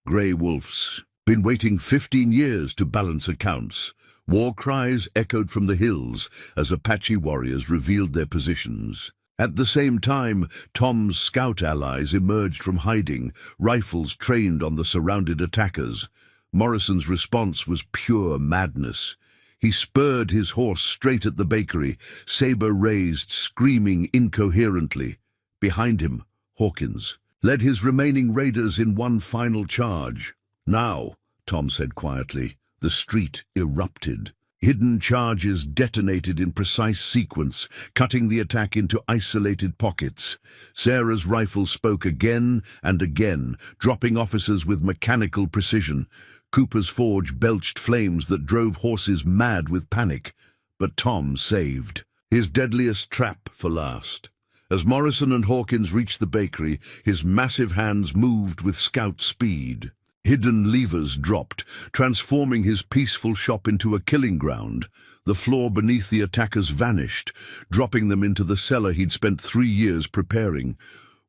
Grey wolves. Been waiting 15 years to balance accounts. War cries echoed from the hills as Apache warriors revealed their positions. At the same time, Tom's scout allies emerged from hiding, rifles trained on the surrounded attackers. Morrison's response was pure madness. He spurred his horse straight at the bakery, saber raised, screaming incoherently. Behind him, Hawkins led his remaining raiders in one final charge. "Now," Tom said quietly, the street erupted. Hidden charges detonated in precise sequence, cutting the attack into isolated pockets. Sarah's rifle spoke again and again, dropping officers with mechanical precision. Cooper's Forge belched flames that drove horses mad with panic. But Tom saved his deadliest trap for last. As Morrison and Hawkins reached the bakery, his massive hands moved with scout speed. Hidden levers dropped, transforming his peaceful shop into a killing ground. The floor beneath the attackers vanished, dropping them into the cellar he'd spent 3 years preparing.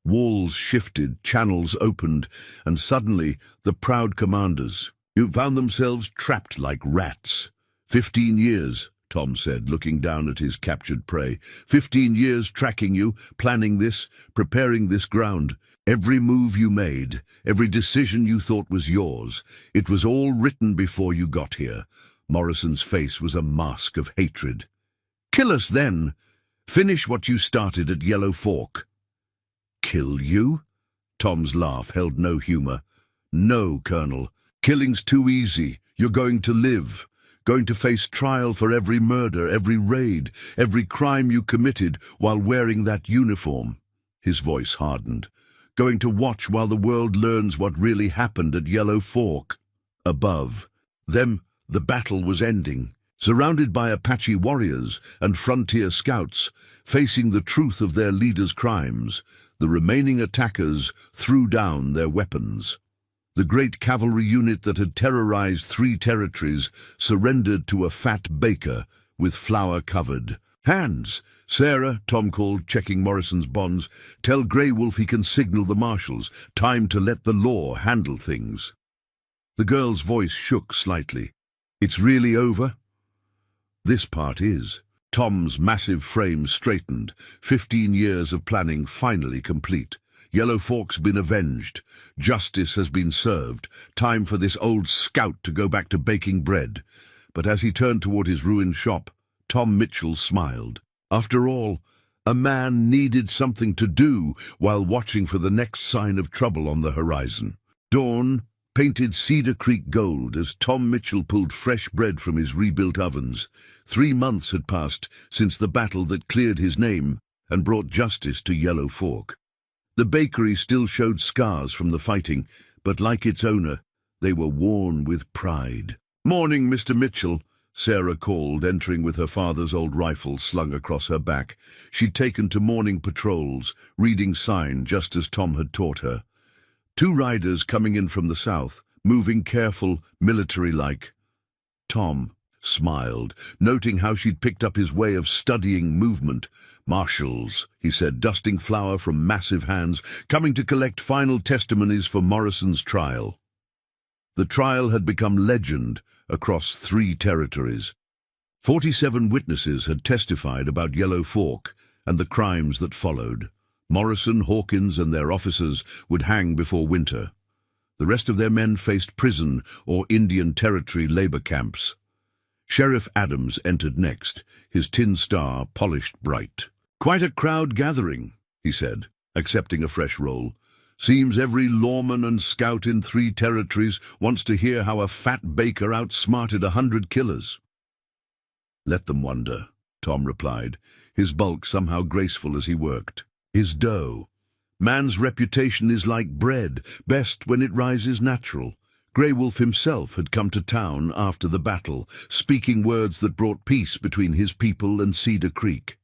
Walls shifted, channels opened, and suddenly the proud commanders found themselves trapped like rats. 15 years, Tom said, looking down at his captured prey. 15 years tracking you, planning this, preparing this ground. Every move you made, every decision you thought was yours, it was all written before you got here. Morrison's face was a mask of hatred. "Kill us then. Finish what you started at Yellow Fork." "Kill you?" Tom's laugh held no humor. "No, Colonel. Killing's too easy. You're going to live. Going to face trial for every murder, every raid, every crime you committed while wearing that uniform." His voice hardened. "Going to watch while the world learns what really happened at Yellow Fork." Above them, the battle was ending. Surrounded by Apache warriors and frontier scouts, facing the truth of their leaders' crimes, the remaining attackers threw down their weapons. The great cavalry unit that had terrorized 3 territories surrendered to a fat baker with flour covered. "Hands!" "Sarah," Tom called, checking Morrison's bonds. "Tell Grey Wolf he can signal the marshals. Time to let the law handle things." The girl's voice shook slightly. "It's really over?" "This part is." Tom's massive frame straightened, 15 years of planning finally complete. Yellow Fork's been avenged. Justice has been served. Time for this old scout to go back to baking bread. But as he turned toward his ruined shop, Tom Mitchell smiled. After all, a man needed something to do while watching for the next sign of trouble on the horizon. Dawn painted Cedar Creek gold as Tom Mitchell pulled fresh bread from his rebuilt ovens. 3 months had passed since the battle that cleared his name and brought justice to Yellow Fork. The bakery still showed scars from the fighting, but like its owner, they were worn with pride. "Morning, Mr. Mitchell," Sarah called, entering with her father's old rifle slung across her back. She'd taken to morning patrols, reading sign just as Tom had taught her. 2 riders coming in from the south, moving careful, military-like. Tom smiled, noting how she'd picked up his way of studying movement. "Marshals," he said, dusting flour from massive hands, "coming to collect final testimonies for Morrison's trial." The trial had become legend across 3 territories. 47 witnesses had testified about Yellow Fork and the crimes that followed. Morrison, Hawkins, and their officers would hang before winter. The rest of their men faced prison or Indian Territory labor camps. Sheriff Adams entered next, his tin star polished bright. "Quite a crowd gathering," he said, accepting a fresh roll. "Seems every lawman and scout in 3 territories wants to hear how a fat baker outsmarted 100 killers." "Let them wonder," Tom replied, his bulk somehow graceful as he worked. "His dough. Man's reputation is like bread, best when it rises natural." Grey Wolf himself had come to town after the battle, speaking words that brought peace between his people and Cedar Creek.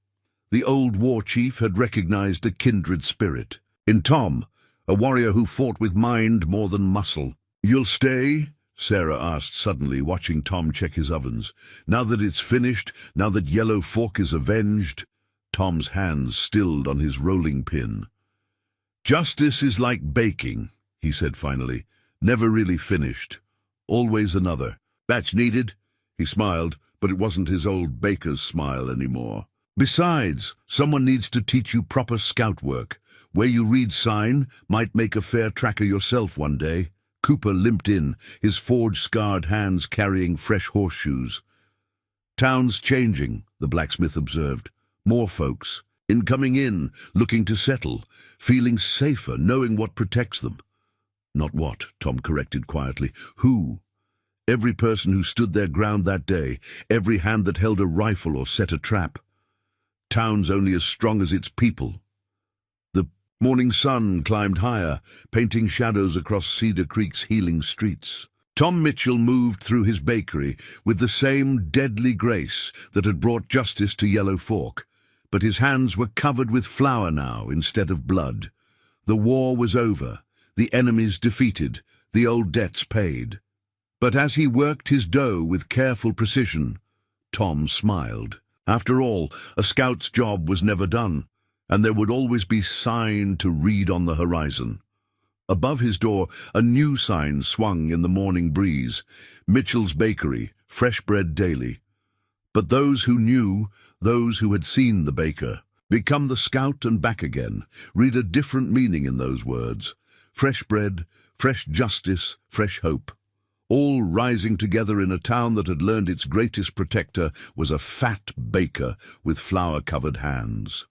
The old war chief had recognized a kindred spirit. In Tom, a warrior who fought with mind more than muscle. "You'll stay?" Sarah asked suddenly, watching Tom check his ovens. "Now that it's finished, now that Yellow Fork is avenged?" Tom's hands stilled on his rolling pin. "Justice is like baking," he said finally. "Never really finished. Always another. Batch needed?" He smiled, but it wasn't his old baker's smile anymore. "Besides, someone needs to teach you proper scout work. Where you read sign might make a fair tracker yourself one day." Cooper limped in, his forge-scarred hands carrying fresh horseshoes. "Town's changing," the blacksmith observed. "More folks. Incoming in, looking to settle, feeling safer, knowing what protects them." "Not what," Tom corrected quietly. "Who?" Every person who stood their ground that day, every hand that held a rifle or set a trap. Town's only as strong as its people. The morning sun climbed higher, painting shadows across Cedar Creek's healing streets. Tom Mitchell moved through his bakery with the same deadly grace that had brought justice to Yellow Fork, but his hands were covered with flour now instead of blood. The war was over, the enemies defeated, the old debts paid. But as he worked his dough with careful precision, Tom smiled. After all, a scout's job was never done, and there would always be sign to read on the horizon. Above his door, a new sign swung in the morning breeze: Mitchell's Bakery, fresh bread daily. But those who knew, those who had seen the baker, become the scout and back again, read a different meaning in those words. Fresh bread, fresh justice, fresh hope. All rising together in a town that had learned its greatest protector was a fat baker with flour-covered hands.